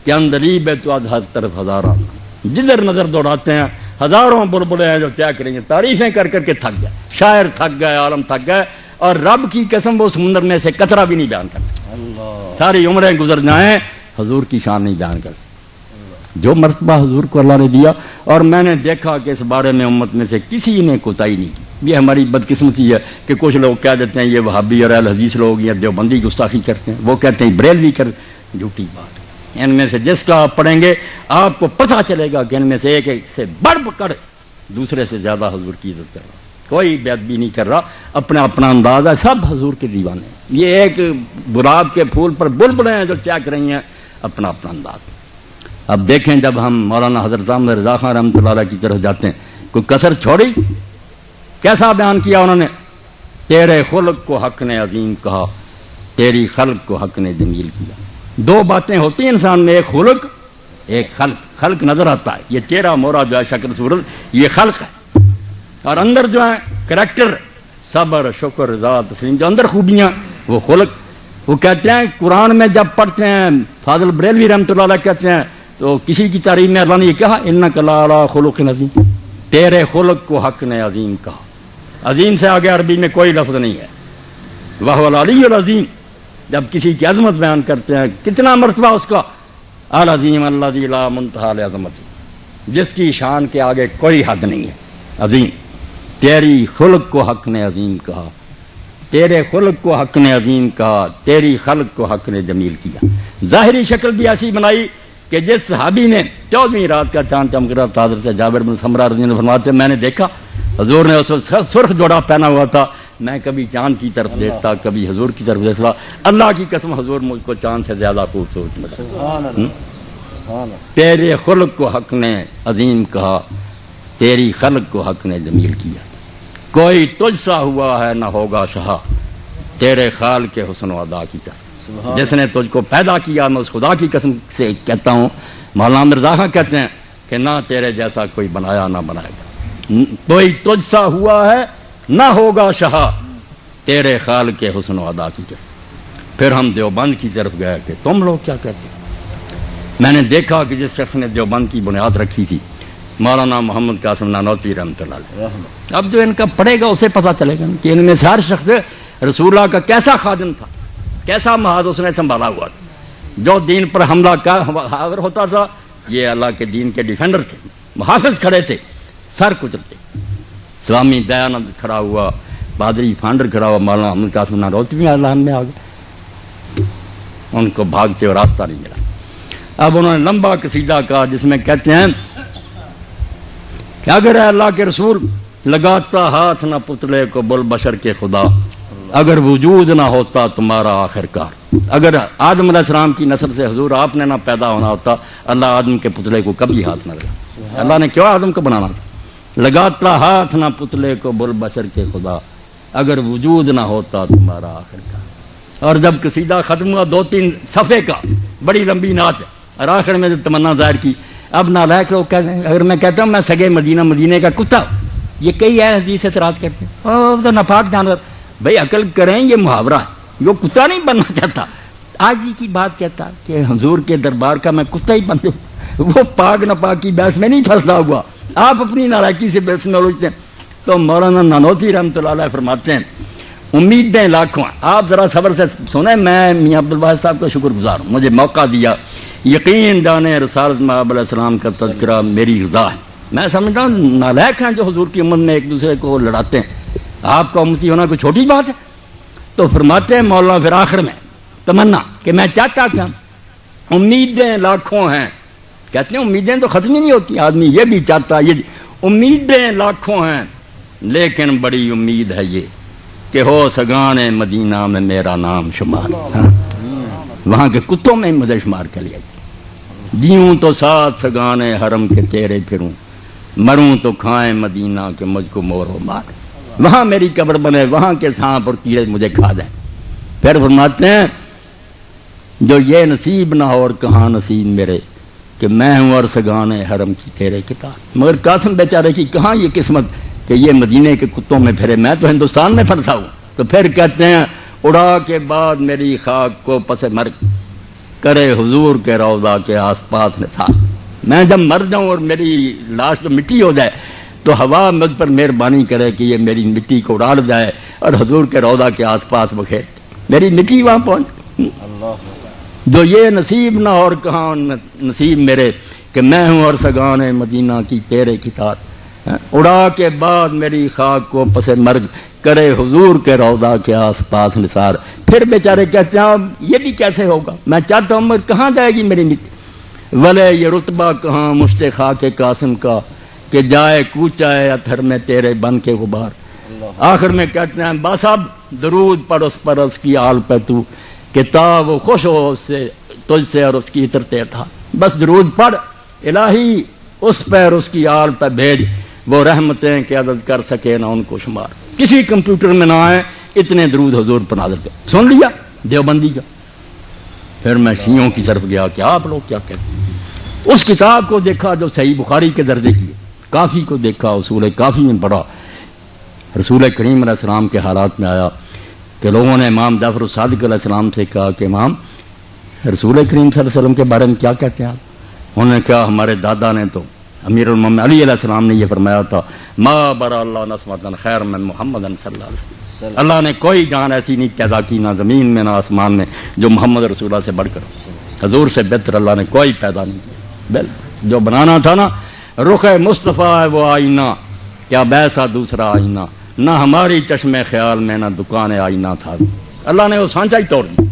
کہ اندلیب تو از ہر طرف ہزاران. جدھر نظر دوڑاتے ہیں ہزاروں بلبلیں ہیں جو کیا کریں گے, تعریفیں کر کر کے تھک گئے. شاعر تھک گئے, عالم تھک گئے, اور رب کی قسم وہ سمندر میں سے قطرہ بھی نہیں بیان کر سکتے. ساری عمریں گزر جائیں حضور کی شان نہیں بیان کر سکتے. جو مرتبہ حضور کو اللہ نے دیا, اور میں نے دیکھا کہ اس بارے میں امت میں سے کسی نے کوتاہی نہیں کی. یہ ہماری بدقسمتی ہے کہ کچھ لوگ کہہ دیتے ہیں یہ وہابی اور اہل حدیث لوگ یا دیوبندی گستاخی کرتے ہیں, وہ کہتے ہیں بریلوی کر. جھوٹی بات. ان میں سے جس کا آپ پڑھیں گے آپ کو پتہ چلے گا کہ ان میں سے ایک سے بڑھ کر دوسرے سے زیادہ حضور کی عزت کر رہا. کوئی بے ادبی نہیں کر رہا, اپنا اپنا انداز ہے, سب حضور کے دیوانے ہیں. یہ ایک گلاب کے پھول پر بلبلیں ہیں جو چہک رہی ہیں, اپنا اپنا انداز. اب دیکھیں جب ہم مولانا حضرت احمد رضا خان رحمۃ اللہ علیہ کی طرف جاتے ہیں, کوئی کسر چھوڑی, کیسا بیان کیا انہوں نے. تیرے خلق کو حق نے عظیم کہا, تیری خلق کو حق نے جمیل کیا. دو باتیں ہوتی ہیں انسان میں, ایک خلق ایک خلق. خلق نظر آتا ہے, یہ چہرہ مورا جو ہے شکل صورت یہ خلق ہے, اور اندر جو ہے کریکٹر صبر شکر رضا تسلیم جو اندر خوبیاں وہ خلق. وہ کہتے ہیں قرآن میں جب پڑھتے ہیں, فاضل بریلوی رحمۃ اللہ علیہ کہتے ہیں تو کسی کی تعریف میں اللہ نے یہ کہا انک لعلی خلق عظیم, تیرے خلق کو حق نے عظیم کہا. عظیم سے آگے عربی میں کوئی لفظ نہیں ہے. وہو العلی العظیم, جب کسی کی عظمت بیان کرتے ہیں کتنا مرتبہ اس کا, العظیم الذی لا منتہا لعظمتہ, جس کی شان کے آگے کوئی حد نہیں ہے. عظیم, تیری خلق کو حق نے عظیم کہا, تیرے خلق کو حق نے عظیم کہا, تیری خلق کو حق نے جمیل کیا. ظاہری شکل بھی ایسی بنائی کہ جس صحابی نے 14ویں رات کا چاند چمک رہا تھا, حضرت جابر بن سمرہ رضی اللہ عنہ فرماتے ہیں میں نے دیکھا حضور نے اس وقت سرخ جوڑا پہنا ہوا تھا, میں کبھی چاند کی طرف دیکھتا کبھی حضور کی طرف دیکھتا. اللہ کی قسم حضور مجھ کو چاند سے زیادہ خوبصورت ملا. تیرے خلق کو حق نے عظیم کہا, تیری خلق کو حق نے جمیل کیا. کوئی تجھ سا ہوا ہے نہ ہوگا شہا, تیرے خالق کے حسن و ادا کی قسم. جس نے تجھ کو پیدا کیا, میں اس خدا کی قسم سے کہتا ہوں. مولانا مرزا خان کہتے ہیں کہ نہ تیرے جیسا کوئی بنایا نہ بنائے گا. کوئی تجھ سا ہوا ہے نہ ہوگا شہا, تیرے خالق کے حسن و ادا کی قسم. پھر ہم دیوبند کی طرف گئے کہ تم لوگ کیا کہتے ہیں. میں نے دیکھا کہ جس شخص نے دیوبند کی بنیاد رکھی تھی مولانا محمد قاسم نانوتوی رحمۃ اللہ علیہ, اب جو ان کا پڑھے گا اسے پتہ چلے گا کہ ان میں سے ہر شخص رسول اللہ کا کیسا خادم تھا, کیسا محاذ اس نے سنبھالا ہوا تھا. جو دین پر حملہ حاضر ہوتا تھا یہ اللہ کے دین کے ڈیفینڈر تھے, محافظ کھڑے تھے, سر کچلتے. سوامی دیانند کھڑا ہوا, پادری فانڈر کھڑا ہوا, مولانا محمد قاسم نانوتوی اللہ میں آ گئے. ان کو بھاگتے ہوئے راستہ نہیں ملا. اب انہوں نے لمبا قصیدہ کہا جس میں کہتے ہیں کہ اگر اے اللہ کے رسول لگاتا ہاتھ نہ پتلے کو بل بشر کے خدا, اگر وجود نہ ہوتا تمہارا آخر کار. اگر آدم علیہ السلام کی نسل سے حضور آپ نے نہ پیدا ہونا ہوتا, اللہ آدم کے پتلے کو کبھی ہاتھ نہ لگا. اللہ نے کیوں آدم کو بنانا تھا. لگاتا ہاتھ نہ پتلے کو بل بشر کے خدا, اگر وجود نہ ہوتا تمہارا آخر کار. اور جب قصیدہ ختم ہوا 2-3 صفحے کا, بڑی لمبی نعت ہے, اور آخر میں تمنا ظاہر کی. اب نالائق لوگ کہتے ہیں, اگر میں کہتا ہوں میں سگے مدینہ مدینے کا کتا, یہ کئی اہل حدیث اعتراض کرتے ہیں تو ناپاک جانور. بھائی عقل کریں، یہ محاورہ ہے، جو کتا نہیں بننا چاہتا آج ہی کی بات کہتا کہ حضور کے دربار کا میں کتا ہی بن جاؤں، وہ پاک ناپاک کی بحث میں نہیں پھنسا ہوا. آپ اپنی نالائکی سے بحث میں الجھتے ہیں. تو مولانا نانوتوی رحمۃ اللہ علیہ فرماتے ہیں امیدیں لاکھوں ہیں. آپ ذرا صبر سے سنیں، میں میاں عبدالواحد صاحب کا شکر گزار ہوں، مجھے موقع دیا. یقین جانے رسالت مآب علیہ السلام کا تذکرہ میری غذا ہے. میں سمجھتا ہوں نالائق ہیں جو حضور کی امت میں ایک دوسرے کو لڑاتے ہیں. آپ کا امتی ہونا کوئی چھوٹی بات ہے. تو فرماتے ہیں مولانا پھر آخر میں تمنا کہ میں چاہتا تھا، امیدیں لاکھوں ہیں. کہتے ہیں امیدیں تو ختم ہی نہیں ہوتی، آدمی یہ بھی چاہتا، یہ امیدیں لاکھوں ہیں لیکن بڑی امید ہے یہ کہ ہو سگانے مدینہ میں میرا نام شمار. وہاں کے کتوں میں مجھے شمار کر لیا. جیوں تو ساتھ سگانے حرم کے تیرے پھروں، مروں تو کھائیں مدینہ کے مجھ کو مور و مار. وہاں میری قبر بنے، وہاں کے سانپ اور کیڑے مجھے کھا دیں. پھر فرماتے ہیں جو یہ نصیب نہ ہو اور کہاں نصیب میرے کہ میں ہوں اور سگانے حرم کی تیرے کتاب. مگر قاسم بیچارے کی کہاں یہ قسمت کہ یہ مدینے کے کتوں میں پھرے، میں تو ہندوستان میں پھنسا ہوں. تو پھر کہتے ہیں اڑا کے بعد میری خاک کو پس مرگ کرے حضور کے روضہ کے آس پاس نثار. میں جب مر جاؤں اور میری لاش تو مٹی ہو جائے تو ہوا مجھ پر مہربانی کرے کہ یہ میری مٹی کو اڑاڑ جائے اور حضور کے روضہ کے آس پاس بکھیر میری مٹی وہاں پہنچ. جو یہ نصیب نہ اور کہاں نصیب میرے کہ میں ہوں اور سگانے مدینہ کی تیرے کتاب. اڑا کے بعد میری خاک کو پس مرگ کرے حضور کے روضہ کے آس پاس نثار. پھر بیچارے کہتے ہیں یہ بھی کیسے ہوگا، میں چاہتا ہوں مگر کہاں جائے گی میری مٹی. ولے یہ رتبہ کہاں مشت خاک قاسم کا کہ جائے کوچا ہے اتھر میں تیرے بن کے غبار. آخر میں کہتے ہیں بس اب درود پڑھ اس پر اس کی آل پہ تو کہ تا وہ خوش ہو اس سے تجھ سے اور اس کی اترتے تھا. بس درود پڑھ الہی اس پہ اور اس کی آل پہ بھیج، وہ رحمتیں کہ عدد کر سکے نہ ان کو شمار. کسی کمپیوٹر میں نہ آئے اتنے درود حضور پر نازل کر. سن لیا دیوبندی کا. پھر میں شیعوں کی طرف گیا کہ آپ لوگ کیا کہتے ہیں. اس کتاب کو دیکھا جو صحیح بخاری کے درجے کی ہے، کافی کو دیکھا، اصول کافی میں پڑھا. رسول کریم علیہ السلام کے حالات میں آیا کہ لوگوں نے امام جعفر الصادق علیہ السلام سے کہا کہ امام رسول کریم صلی اللہ علیہ وسلم کے بارے میں کیا کہتے ہیں آپ. انہوں نے کہا ہمارے دادا نے تو امیر المومنین علی علیہ السلام نے یہ فرمایا تھا ما برا اللہ نسمۃ خیر من محمد صلی اللہ علیہ وسلم. اللہ نے کوئی جان ایسی نہیں پیدا کی نہ زمین میں نہ آسمان میں جو محمد رسول اللہ سے بڑھ کر، حضور سے بہتر اللہ نے کوئی پیدا نہیں کیا. جو بنانا تھا نا رخ مصطفیٰ ہے وہ آئینہ، کیا بیسا دوسرا آئینہ، نہ ہماری چشم خیال میں نہ دکان آئینہ تھا. اللہ نے وہ سانچہ ہی توڑ دی.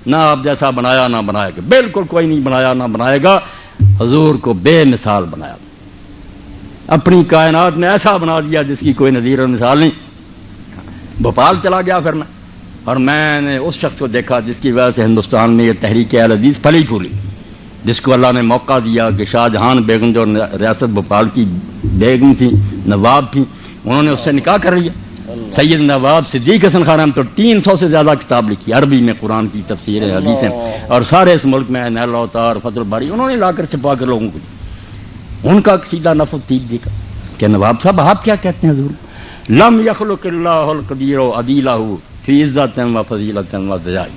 نہ آپ جیسا بنایا نہ بنائے گا، بالکل کوئی نہیں بنایا نہ بنائے گا. حضور کو بے مثال بنایا، اپنی کائنات میں ایسا بنا دیا جس کی کوئی نظیر اور مثال نہیں. بھوپال چلا گیا پھر میں، اور میں نے اس شخص کو دیکھا جس کی وجہ سے ہندوستان میں یہ تحریک اہل حدیث پھلی پھولی، جس کو اللہ نے موقع دیا کہ شاہ جہان بیگم جو ریاست بھوپال کی بیگم تھی، نواب تھی، انہوں نے اس سے نکاح کر لیا. سید نواب صدیق حسن خان ہم تو 300 سے زیادہ کتاب لکھی عربی میں، قرآن کی تفسیر حدیثیں، اور سارے اس ملک میں نیل اوتار فتح الباری انہوں نے لا کر چھپا کر لوگوں کو. ان کا سیدھا نفس تیب دیکھا کہ نواب صاحب آپ کیا کہتے ہیں حضور؟ لم یخلق اللہ القدیر عدیلہ فی عزت و فضیلت و ضیائی.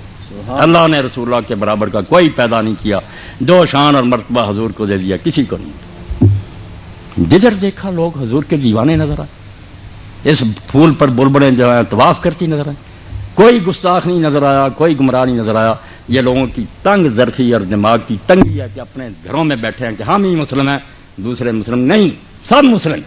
اللہ نے رسول اللہ کے برابر کا کوئی پیدا نہیں کیا، جو شان اور مرتبہ حضور کو دے دیا کسی کو نہیں. جدھر دیکھا لوگ حضور کے دیوانے نظر آئے. اس پھول پر بلبلیں جو ہیں طواف کرتی نظر آئیں. کوئی گستاخ نہیں نظر آیا، کوئی گمراہ نہیں نظر آیا. یہ لوگوں کی تنگ ظرفی اور دماغ کی تنگی ہے کہ اپنے گھروں میں بیٹھے ہیں کہ ہم ہی مسلم ہیں، دوسرے مسلم نہیں، سب مسلم.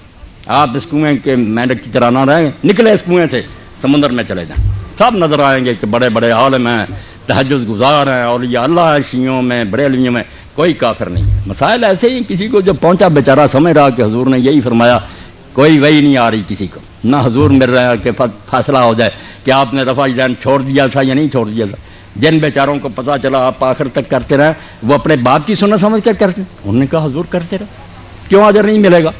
آپ اس کنویں کے مینڈک کی طرح نہ رہیں، نکلے اس کنویں سے سمندر میں چلے جائیں، سب نظر آئیں گے کہ بڑے بڑے عالم ہیں، تہجد گزار ہیں، اولیاء اللہ ہے، شیعوں میں بریلویوں میں کوئی کافر نہیں ہے. مسائل ایسے ہی کسی کو جو پہنچا بیچارہ سمجھ رہا کہ حضور نے یہی فرمایا، کوئی وہی نہیں آ رہی کسی کو، نہ حضور مل رہا ہے کہ فیصلہ ہو جائے کہ آپ نے رفع یدین چھوڑ دیا تھا یا نہیں چھوڑ دیا تھا. جن بیچاروں کو پتا چلا آپ آخر تک کرتے رہے، وہ اپنے باپ کی سنت سمجھ کر کرتے. انہوں نے کہا حضور کرتے رہے، کیوں اجر نہیں ملے گا؟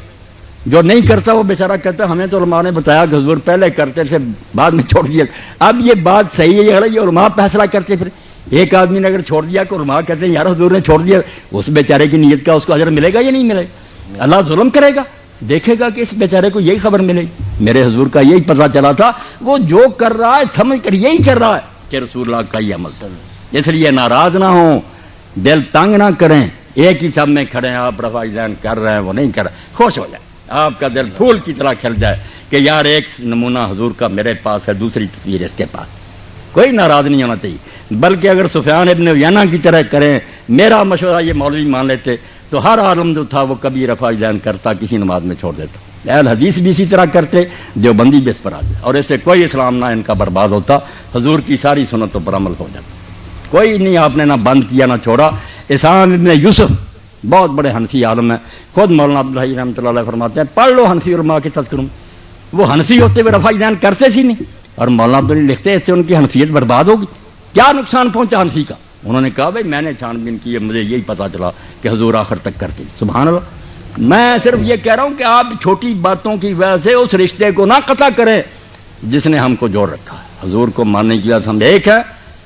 جو نہیں کرتا وہ بیچارہ کہتا ہمیں تو علماء نے بتایا کہ حضور پہلے کرتے تھے بعد میں چھوڑ دیا. اب یہ بات صحیح ہے یا غلط، یہ علماء فیصلہ کرتے. پھر ایک آدمی نے اگر چھوڑ دیا کہ علماء کہتے ہیں یار حضور نے چھوڑ دیا، اس بیچارے کی نیت کا اس کو اجر ملے گا یا نہیں ملے گا؟ اللہ ظلم کرے گا؟ دیکھے گا کہ اس بیچارے کو یہی خبر ملے گی. میرے حضور کا یہی پتہ چلا تھا, وہ جو کر رہا ہے سمجھ کر یہی کر رہا ہے کہ رسول اللہ کا یہ عمل. اس لیے ناراض نہ ہوں, دل تنگ نہ کریں. ایک ہی سب میں کھڑے ہیں, آپ رفع ذہن کر رہے ہیں, وہ نہیں کر رہے, خوش ہو جائے, آپ کا دل پھول کی طرح کھل جائے کہ یار ایک نمونہ حضور کا میرے پاس ہے, دوسری تصویر اس کے پاس. کوئی ناراض نہیں ہونا چاہیے, بلکہ اگر سفیان ابن عیینہ کی طرح کریں, میرا مشورہ یہ مولوی مان لیتے تو ہر عالم جو تھا وہ کبھی رفع ذہن کرتا, کسی نماز میں چھوڑ دیتا. اہل حدیث بھی اسی طرح کرتے, دیوبندی بھی اس پر آ جائے, اور اس سے کوئی اسلام نہ ان کا برباد ہوتا, حضور کی ساری سنتوں پر عمل ہو جاتا. کوئی نہیں آپ نے نہ بند کیا نہ چھوڑا. اسحاق ابن یوسف بہت بڑے حنفی عالم ہیں, خود مولانا عبدالحی رحمۃ اللہ علیہ فرماتے ہیں پڑھ لو حنفی علماء کے تذکروں. وہ حنفی ہوتے ہوئے رفع ذہن کرتے سی نہیں, اور مولانا عبدالحی لکھتے اس سے ان کی حنفیت برباد ہوگی. کیا نقصان پہنچا حنفی کا؟ انہوں نے کہا بھائی میں نے چھان بین کی, مجھے یہی پتا چلا کہ حضور آخر تک کرتے. سبحان اللہ. میں صرف یہ کہہ رہا ہوں کہ آپ چھوٹی باتوں کی وجہ سے اس رشتے کو نہ قطع کریں جس نے ہم کو جوڑ رکھا ہے. حضور کو ماننے کی وجہ ہم ایک ہے,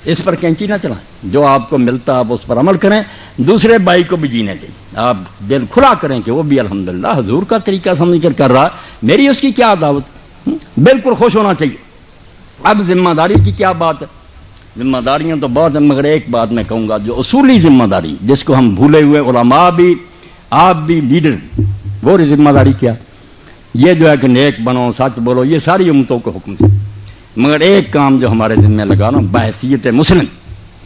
اس پر کینچی نہ چلائیں. جو آپ کو ملتا آپ اس پر عمل کریں, دوسرے بھائی کو بھی جینے دیں. آپ دل کھلا کریں کہ وہ بھی الحمدللہ حضور کا طریقہ سمجھ کر رہا ہے, میری اس کی کیا دعوت. بالکل خوش ہونا چاہیے. اب ذمہ داری کی کیا بات ہے؟ ذمہ داریاں تو بہت ہیں, مگر ایک بات میں کہوں گا, جو اصولی ذمہ داری جس کو ہم بھولے ہوئے, علماء بھی, آپ بھی, لیڈر بھی, وہ ذمہ داری کیا؟ یہ جو ہے کہ نیک بنو, سچ بولو, یہ ساری امتوں کو حکم سے. مگر ایک کام جو ہمارے ذمہ لگا نا, بحیثیت مسلم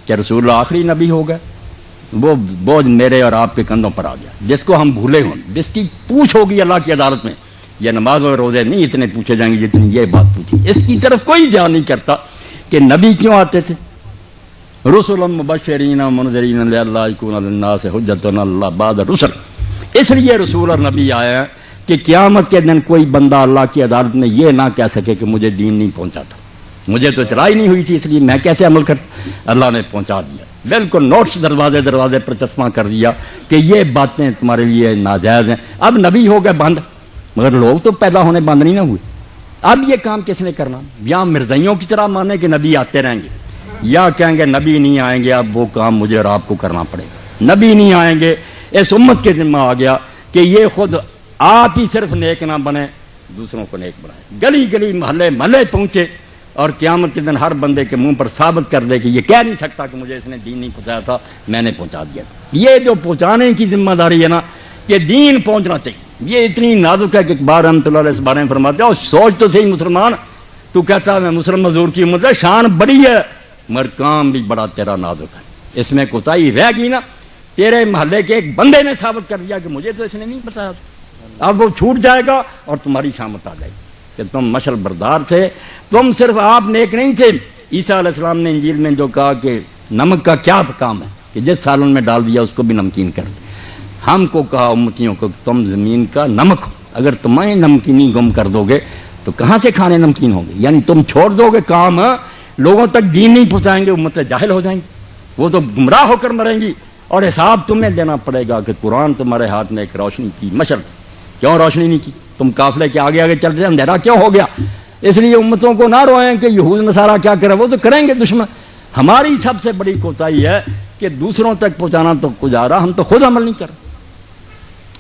کہ رسول اللہ آخری نبی ہو گئے, وہ بوجھ میرے اور آپ کے کندھوں پر آ گیا, جس کو ہم بھولے ہوں, جس کی پوچھ ہوگی اللہ کی عدالت میں. یہ نماز اور روزے نہیں اتنے پوچھے جائیں گے جتنی یہ بات پوچھی. اس کی طرف کوئی جان نہیں کرتا کہ نبی کیوں آتے تھے. رسول مبشرین منذرین لئلا یکون للناس حجۃ اللہ بعد الرسل. اس لیے رسول اور نبی آئے ہیں کہ قیامت کے دن کوئی بندہ اللہ کی عدالت میں یہ نہ کہہ سکے کہ مجھے دین نہیں پہنچا تھا, مجھے تو اطلاع ہی نہیں ہوئی تھی, اس لیے میں کیسے عمل کرتا. اللہ نے پہنچا دیا, بالکل نوٹس دروازے دروازے پر چشمہ کر دیا کہ یہ باتیں تمہارے لیے ناجائز ہیں. اب نبی ہو گئے بند, مگر لوگ تو پیدا ہونے بند نہیں نہ ہوئے. اب یہ کام کس نے کرنا؟ یا مرزائیوں کی طرح مانے کہ نبی آتے رہیں گے, یا کہیں گے نبی نہیں آئیں گے, اب وہ کام مجھے اور آپ کو کرنا پڑے گا. نبی نہیں آئیں گے, اس امت کے ذمہ آ گیا کہ یہ خود آپ ہی صرف نیک نہ بنے, دوسروں کو نیک بنائے. گلی گلی محلے محلے پہنچے, اور قیامت کے دن ہر بندے کے منہ پر ثابت کر دے کہ یہ کہہ نہیں سکتا کہ مجھے اس نے دین نہیں پہنچایا تھا, میں نے پہنچا دیا. یہ جو پہنچانے کی ذمہ داری ہے نا, کہ دین پہنچنا چاہیے, یہ اتنی نازک ہے کہ اقبال رحمۃ اللہ علیہ اس بارے میں فرماتے ہیں, اور سوچ تو صحیح مسلمان, تو کہتا میں مسلم مزدور کی امت ہے, شان بڑی ہے مگر کام بھی بڑا تیرا نازک ہے. اس میں کوتاہی رہ گئی نا, تیرے محلے کے ایک بندے نے ثابت کر دیا کہ مجھے تو اس نے نہیں بتایا, اب وہ چھوٹ جائے گا اور تمہاری شامت آ جائے گی کہ تم مشل بردار تھے. تم صرف آپ نیک نہیں تھے. عیسیٰ علیہ السلام نے انجیل میں جو کہا کہ نمک کا کیا کام ہے کہ جس سالن میں ڈال دیا اس کو بھی نمکین کر دیا. ہم کو کہا امتیوں کو تم زمین کا نمک ہو, اگر تمہیں نمکینی گم کر دو گے تو کہاں سے کھانے نمکین ہوں گے. یعنی تم چھوڑ دو گے کام, لوگوں تک دین نہیں پہنچائیں گے, امتیں جاہل ہو جائیں گی, وہ تو گمراہ ہو کر مریں گی. اور حساب تمہیں دینا پڑے گا کہ قرآن تمہارے ہاتھ میں ایک روشنی کی مشل تھی, کیوں روشنی نہیں کی؟ تم قافلے کے آگے آگے چلتے, اندھیرا کیوں ہو گیا؟ اس لیے امتوں کو نہ روئیں کہ یہود نصارہ کیا کرے, وہ تو کریں گے دشمن. ہماری سب سے بڑی کوتاہی ہے کہ دوسروں تک پہنچانا تو گزارا, ہم تو خود عمل نہیں کر.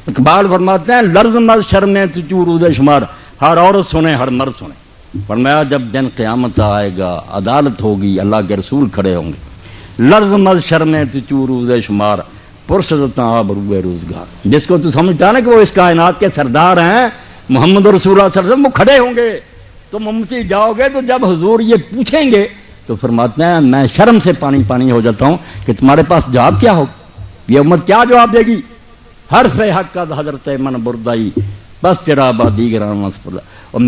اقبال فرماتے ہیں لرز مز شرم چورود شمار, ہر عورت سنے ہر مرد سنے. فرمایا جب دن قیامت آئے گا, عدالت ہوگی, اللہ کے رسول کھڑے ہوں گے, لرز مز شرم چورود شمار پرسدتا بروئے روزگار. جس کو تو سمجھتا نا کہ وہ اس کائنات کے سردار ہیں, محمد رسول اللہ صلی اللہ علیہ وسلم, وہ کھڑے ہوں گے. تم امتی جاؤ گے تو جب حضور یہ پوچھیں گے تو فرماتے ہیں میں شرم سے پانی پانی ہو جاتا ہوں کہ تمہارے پاس جواب کیا ہوگا, یہ امت کیا جواب دے گی. حرف حق کا حضرت من بردائی بس تیرا آبادی گرام. اور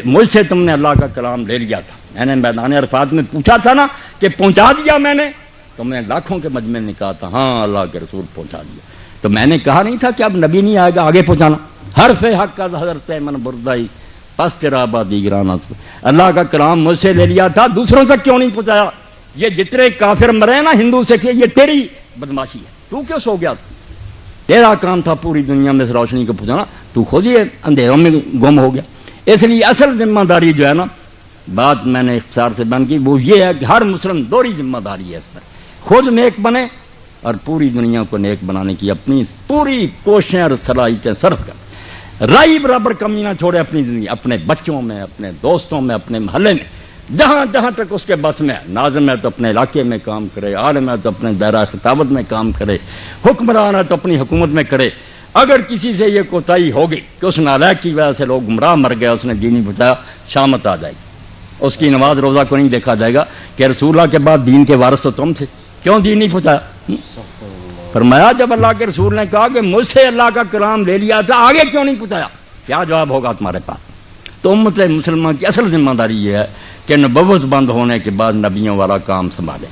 مجھ سے تم نے اللہ کا کلام لے لیا تھا, میں نے میدان عرفات میں پوچھا تھا نا کہ پہنچا دیا میں نے, تم نے لاکھوں کے مجمع نے کہا تھا ہاں اللہ کے رسول پہنچا دیا. تو میں نے کہا نہیں تھا کہ اب نبی نہیں آئے گا آگے پہنچانا. حرف حق کا حضرت من بردائی بس تیرا آبادی گرام. اللہ کا کلام مجھ سے لے لیا تھا, دوسروں تک کیوں نہیں پہنچایا؟ یہ جتنے کافر مرے نا ہندو سے کہ یہ تیری بدماشی ہے, تو کیوں سو گیا؟ تیرا کام تھا پوری دنیا میں اس روشنی کو پہنچانا, تو خود ہی اندھیروں میں گم ہو گیا. اس لیے اصل ذمہ داری جو ہے نا, بات میں نے اختصار سے بیان کی, وہ یہ ہے کہ ہر مسلم دوہری ذمہ داری ہے اس پر, خود نیک بنے اور پوری دنیا کو نیک بنانے کی اپنی پوری کوششیں اور صلاحیتیں صرف کر. رائی برابر کمی نہ چھوڑے اپنی زندگی، اپنے بچوں میں، اپنے دوستوں میں، اپنے محلے میں، جہاں جہاں تک اس کے بس میں ہے۔ ناظم ہے تو اپنے علاقے میں کام کرے، عالم ہے تو اپنے دائرہ خطابت میں کام کرے، حکمران ہے تو اپنی حکومت میں کرے۔ اگر کسی سے یہ کوتاہی ہوگی کہ اس نالائق کی وجہ سے لوگ گمراہ مر گئے، اس نے دین نہیں پہنچایا، شامت آ جائے گی، اس کی نماز روزہ کو نہیں دیکھا جائے گا کہ رسول اللہ کے بعد دین کے وارث تو تم تھے، کیوں دین نہیں پہنچایا؟ فرمایا جب اللہ کے رسول نے کہا کہ مجھ سے اللہ کا کلام لے لیا تھا، آگے کیوں نہیں پہنچایا؟ کیا جواب ہوگا تمہارے پاس؟ تو امت مسلمہ کی اصل ذمہ داری یہ ہے کہ نبوت بند ہونے کے بعد نبیوں والا کام سنبھالے،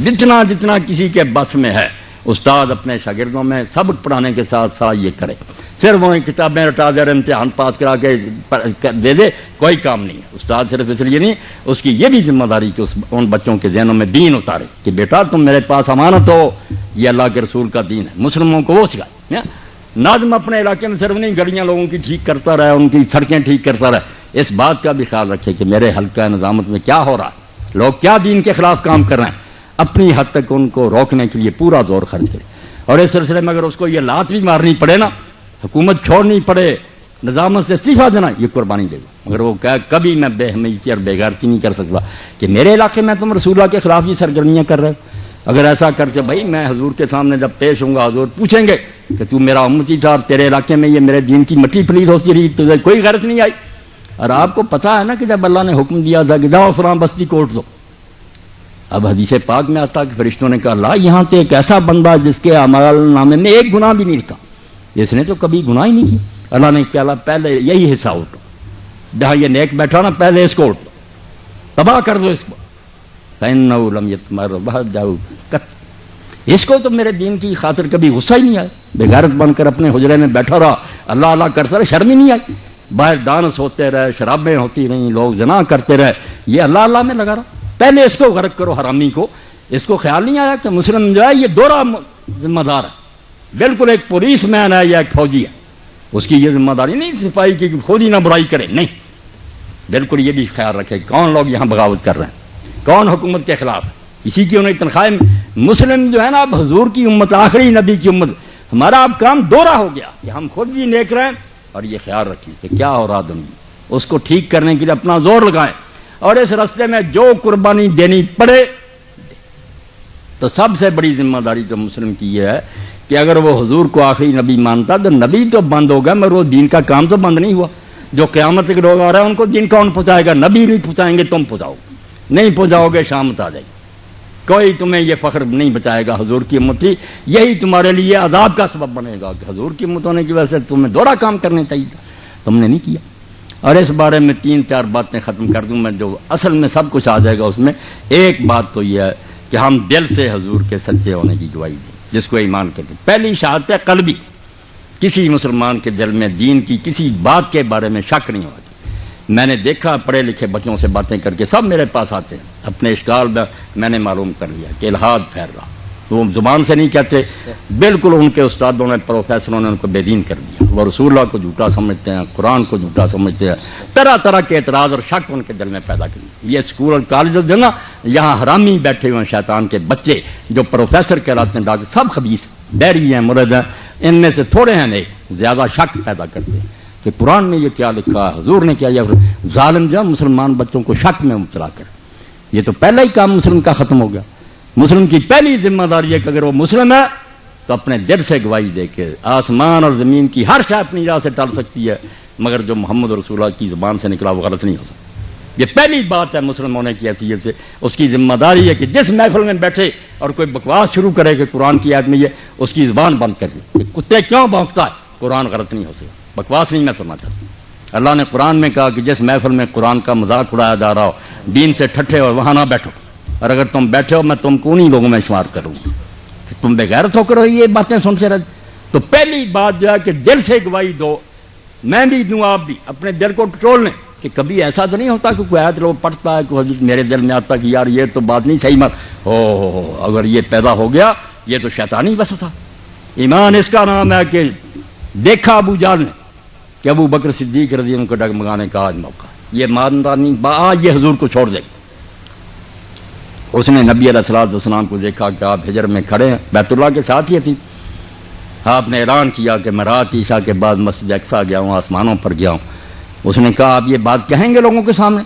جتنا جتنا کسی کے بس میں ہے۔ استاد اپنے شاگردوں میں سبق پڑھانے کے ساتھ ساتھ یہ کرے، صرف وہی کتابیں رٹا دے، امتحان پاس کرا کے دے دے، کوئی کام نہیں ہے۔ استاد صرف اس لیے نہیں، اس کی یہ بھی ذمہ داری کہ ان بچوں کے ذہنوں میں دین اتارے کہ بیٹا تم میرے پاس امانت ہو، یہ اللہ کے رسول کا دین ہے، مسلموں کو وہ سکھائے۔ ناظم اپنے علاقے میں صرف نہیں گلیاں لوگوں کی ٹھیک کرتا رہے، ان کی سڑکیں ٹھیک کرتا رہے، اس بات کا بھی خیال رکھے کہ میرے حلقہ نظامت میں کیا ہو رہا ہے، لوگ کیا دین کے خلاف کام کر رہے ہیں، اپنی حد تک ان کو روکنے کے لیے پورا زور خرچ کرے۔ اور اس سلسلے میں اگر اس کو یہ لات بھی مارنی پڑے نا، حکومت چھوڑنی پڑے، نظامت سے استعفیٰ دینا، یہ قربانی دے گا، مگر وہ کہے کبھی میں بے حمیتی اور بے غیرتی نہیں کر سکتا کہ میرے علاقے میں تم رسول اللہ کے خلاف یہ سرگرمیاں کر رہے ہو۔ اگر ایسا کرتے بھائی میں حضور کے سامنے جب پیش ہوں گا، حضور پوچھیں گے کہ تو میرا امتی تھا اور تیرے علاقے میں یہ میرے دین کی مٹی پلیت ہوتی رہی، تجھے کوئی غیرت نہیں آئی؟ اور آپ کو پتا ہے نا کہ جب اللہ نے حکم دیا تھا کہ جاؤ فلاں بستی کوٹ دو، اب حدیث پاک میں آتا کہ فرشتوں نے کہا اللہ یہاں تو ایک ایسا بندہ جس کے اعمال نامے میں ایک گناہ بھی نہیں لکھا، جس نے تو کبھی گناہ ہی نہیں کیا۔ اللہ نے کہا پہلے یہی حصہ اٹھو، جہاں یہ نیک بیٹھا نا پہلے اس کو اٹھو، تباہ کر دو اس کو، فَإِنَّهُ لَمْ يَتْمَرَّ بَعْدَ جَاءُ، اس کو تو میرے دین کی خاطر کبھی غصہ ہی نہیں آیا، بے غیرت بن کر اپنے حجرے میں بیٹھا رہا، اللہ اللہ کرتا رہا، شرم ہی نہیں آئی، باہر ڈانس ہوتے رہے، شرابیں ہوتی رہیں، لوگ زنا کرتے رہے، یہ اللہ اللہ میں لگا رہا۔ پہلے اس کو غرق کرو حرامی کو، اس کو خیال نہیں آیا کہ مسلم جو ہے یہ دوہرا ذمہ دار ہے، بالکل ایک پولیس مین ہے یا ایک فوجی ہے، اس کی یہ ذمہ داری نہیں صفائی کی کہ خود ہی نہ برائی کرے، نہیں، بالکل یہ بھی خیال رکھے کون لوگ یہاں بغاوت کر رہے ہیں، کون حکومت کے خلاف ہے، اسی کی انہیں تنخواہیں۔ مسلم جو ہے نا اب حضور کی امت، آخری نبی کی امت، ہمارا اب کام دوہرا ہو گیا کہ ہم خود بھی نیک رہیں اور یہ خیال رکھیں کہ کیا ہو رہا دنیا، اس کو ٹھیک کرنے کے لیے اپنا زور لگائیں، اور اس راستے میں جو قربانی دینی پڑے۔ تو سب سے بڑی ذمہ داری تو مسلم کی یہ ہے کہ اگر وہ حضور کو آخری نبی مانتا تو نبی تو بند ہوگا مگر وہ دین کا کام تو بند نہیں ہوا۔ جو قیامت کے لوگ آ رہے ہیں ان کو دین کون پہنچائے گا؟ نبی نہیں پہنچائیں گے، تم پہنچاؤ گے، نہیں پہنچاؤ گے شامت آ جائے گی، کوئی تمہیں یہ فخر نہیں بچائے گا حضور کی امت تھی، یہی تمہارے لیے عذاب کا سبب بنے گا کہ حضور کی امت ہونے کی وجہ سے تمہیں دوہرا کام کرنے چاہیے تھا، تم نے نہیں کیا۔ اور اس بارے میں 3-4 باتیں ختم کر دوں میں، جو اصل میں سب کچھ آ جائے گا اس میں۔ ایک بات تو یہ ہے کہ ہم دل سے حضور کے سچے ہونے کی گواہی دیں، جس کو ایمان کہتے ہیں۔ پہلی شہادت ہے قلبی، کسی مسلمان کے دل میں دین کی کسی بات کے بارے میں شک نہیں ہوتی۔ میں نے دیکھا پڑھے لکھے بچوں سے باتیں کر کے سب میرے پاس آتے ہیں، اپنے اشکال میں نے معلوم کر لیا کہ الحاد پھیل رہا، وہ زبان سے نہیں کہتے، بالکل ان کے استادوں نے، پروفیسروں نے ان کو بے دین کر دیا، وہ رسول اللہ کو جھوٹا سمجھتے ہیں، قرآن کو جھوٹا سمجھتے ہیں، طرح طرح کے اعتراض اور شک ان کے دل میں پیدا کر دیا۔ یہ اسکول اور کالج جو نا یہاں حرامی بیٹھے ہوئے شیطان کے بچے جو پروفیسر کہلاتے ہیں، ڈاکٹر، سب خبیث بیری ہیں، مرد ہیں، ان میں سے تھوڑے ہیں نیک، زیادہ شک پیدا کرتے ہیں کہ قرآن میں یہ کیا لکھا ہے، حضور نے کیا، یا ظالم جو مسلمان بچوں کو شک میں مبتلا کر، یہ تو پہلا ہی کام مسلم کا ختم ہو گیا۔ مسلم کی پہلی ذمہ داری ہے کہ اگر وہ مسلم ہے تو اپنے دل سے گواہی دے کہ آسمان اور زمین کی ہر شے اپنی راہ سے ٹل سکتی ہے، مگر جو محمد رسول اللہ کی زبان سے نکلا وہ غلط نہیں ہو سکتا۔ یہ پہلی بات ہے مسلم ہونے کی حیثیت سے، اس کی ذمہ داری ہے کہ جس محفل میں بیٹھے اور کوئی بکواس شروع کرے کہ قرآن کی آیت میں یہ، اس کی زبان بند کر دے کہ کتے کیوں بھونکتا ہے، قرآن غلط نہیں ہو سکتا، بکواس نہیں میں سننا چاہتا۔ اللہ نے قرآن میں کہا کہ جس محفل میں قرآن کا مذاق اڑایا جا رہا ہو، دین سے ٹھٹھے اور وہاں نہ بیٹھو، اور اگر تم بیٹھے ہو میں تم کو انہیں لوگوں میں شمار کروں گا، تم بے غیرت ہو کر یہ باتیں سنتے رہتے۔ تو پہلی بات جو ہے کہ دل سے گواہی دو، میں بھی دوں، آپ بھی اپنے دل کو ٹٹول لیں کہ کبھی ایسا تو نہیں ہوتا کہ کوئی آیت لوگ پڑھتا ہے کہ میرے دل میں آتا کہ یار یہ تو بات نہیں صحیح، مت ہو اگر یہ پیدا ہو گیا یہ تو شیطانی بس تھا۔ ایمان اس کا نام ہے کہ دیکھا ابو جہل نے کہ ابو بکر صدیق رضی اللہ عنہ کو ڈگمگانے کا آج موقع، یہ مانتا نہیں، آج یہ حضور کو چھوڑ دے گا۔ اس نے نبی علیہ الصلوۃ والسلام کو دیکھا کہ آپ ہجر میں کھڑے ہیں، بیت اللہ کے ساتھ ہی تھی، آپ نے اعلان کیا کہ میں رات عشاء کے بعد مسجد اقصیٰ گیا ہوں، آسمانوں پر گیا ہوں. اس نے کہا آپ یہ بات کہیں گے لوگوں کے سامنے؟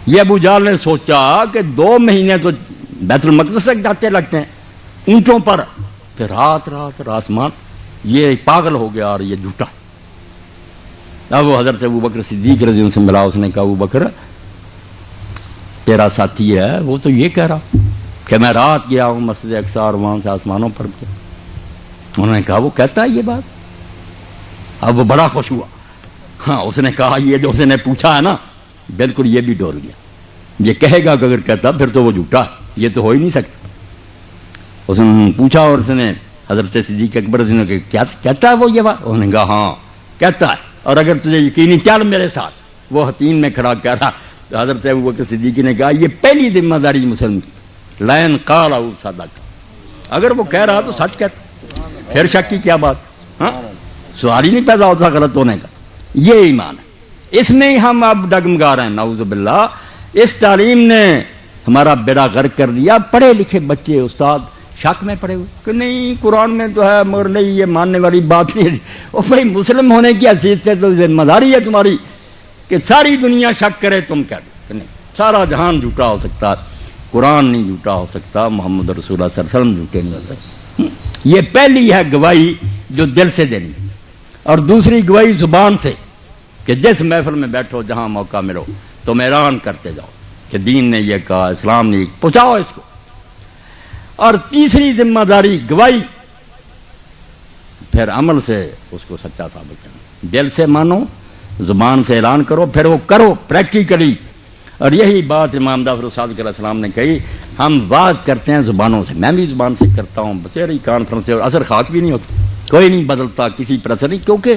یہ ابو جہل نے سوچا کہ 2 مہینے تو بیت المقدس تک جاتے لگتے ہیں اونٹوں پر، پھر رات آسمان، یہ پاگل ہو گیا اور یہ جھوٹا. اب وہ حضرت ابو بکر صدیق رضی اللہ عنہ سے ملا. اس نے کہا ابو بکر تیرا ساتھی ہے وہ تو یہ کہہ رہا کہ میں رات گیا ہوں مسجد اقصیٰ اور وہاں سے آسمانوں پر گیا. انہوں نے کہا وہ کہتا ہے یہ بات. اب وہ بڑا خوش ہوا. ہاں اس نے کہا یہ جو اس نے پوچھا ہے نا بالکل یہ بھی ڈول گیا. یہ کہے گا کہ اگر کہتا پھر تو وہ جھوٹا ہے، یہ تو ہو ہی نہیں سکتا. اس نے پوچھا اور اس نے حضرت صدیق اکبر نے کیا کہتا ہے وہ یہ بات؟ انہوں نے کہا ہاں کہتا ہے، اور اگر تجھے یقینی چل میرے ساتھ. وہ حتیم میں کھڑا کہہ رہا. حضرت ابو بکر صدیق نے کہا یہ پہلی ذمہ داری مسلم کی، لین قال او صدق، اگر وہ کہہ رہا تو سچ کہتا، پھر شک کی کیا بات؟ ہاں سوال ہی نہیں پیدا ہوتا غلط ہونے کا. یہ ایمان ہے، اس میں ہی ہم اب ڈگمگا رہے ہیں. نعوذ باللہ، اس تعلیم نے ہمارا بیڑا غرق کر دیا. پڑھے لکھے بچے استاد شک میں پڑے ہوئے کہ نہیں قرآن میں تو ہے مگر نہیں یہ ماننے والی بات نہیں. اور بھائی مسلم ہونے کی حیثیت سے تو ذمہ داری ہے تمہاری کہ ساری دنیا شک کرے، تم کہہ دو کہ نہیں سارا جہان جھوٹا ہو سکتا، قرآن نہیں جھوٹا ہو سکتا، محمد رسول اللہ صلی اللہ علیہ وسلم جھوٹے نہیں ہو سکتے. یہ پہلی ہے گواہی جو دل سے دینی، اور دوسری گواہی زبان سے کہ جس محفل میں بیٹھو جہاں موقع ملو تم اعلان کرتے جاؤ کہ دین نے یہ کہا، اسلام نے پہنچاؤ اس کو. اور تیسری ذمہ داری گواہی، پھر عمل سے اس کو سچا ثابت کرنا. دل سے مانو، زبان سے اعلان کرو، پھر وہ کرو پریکٹیکلی. اور یہی بات امام جعفر صادق علیہ السلام نے کہی. ہم بات کرتے ہیں زبانوں سے، میں بھی زبان سے کرتا ہوں، بچے کانفرنس سے، اور اثر خاک بھی نہیں ہوتا، کوئی نہیں بدلتا، کسی پر اثر نہیں، کیونکہ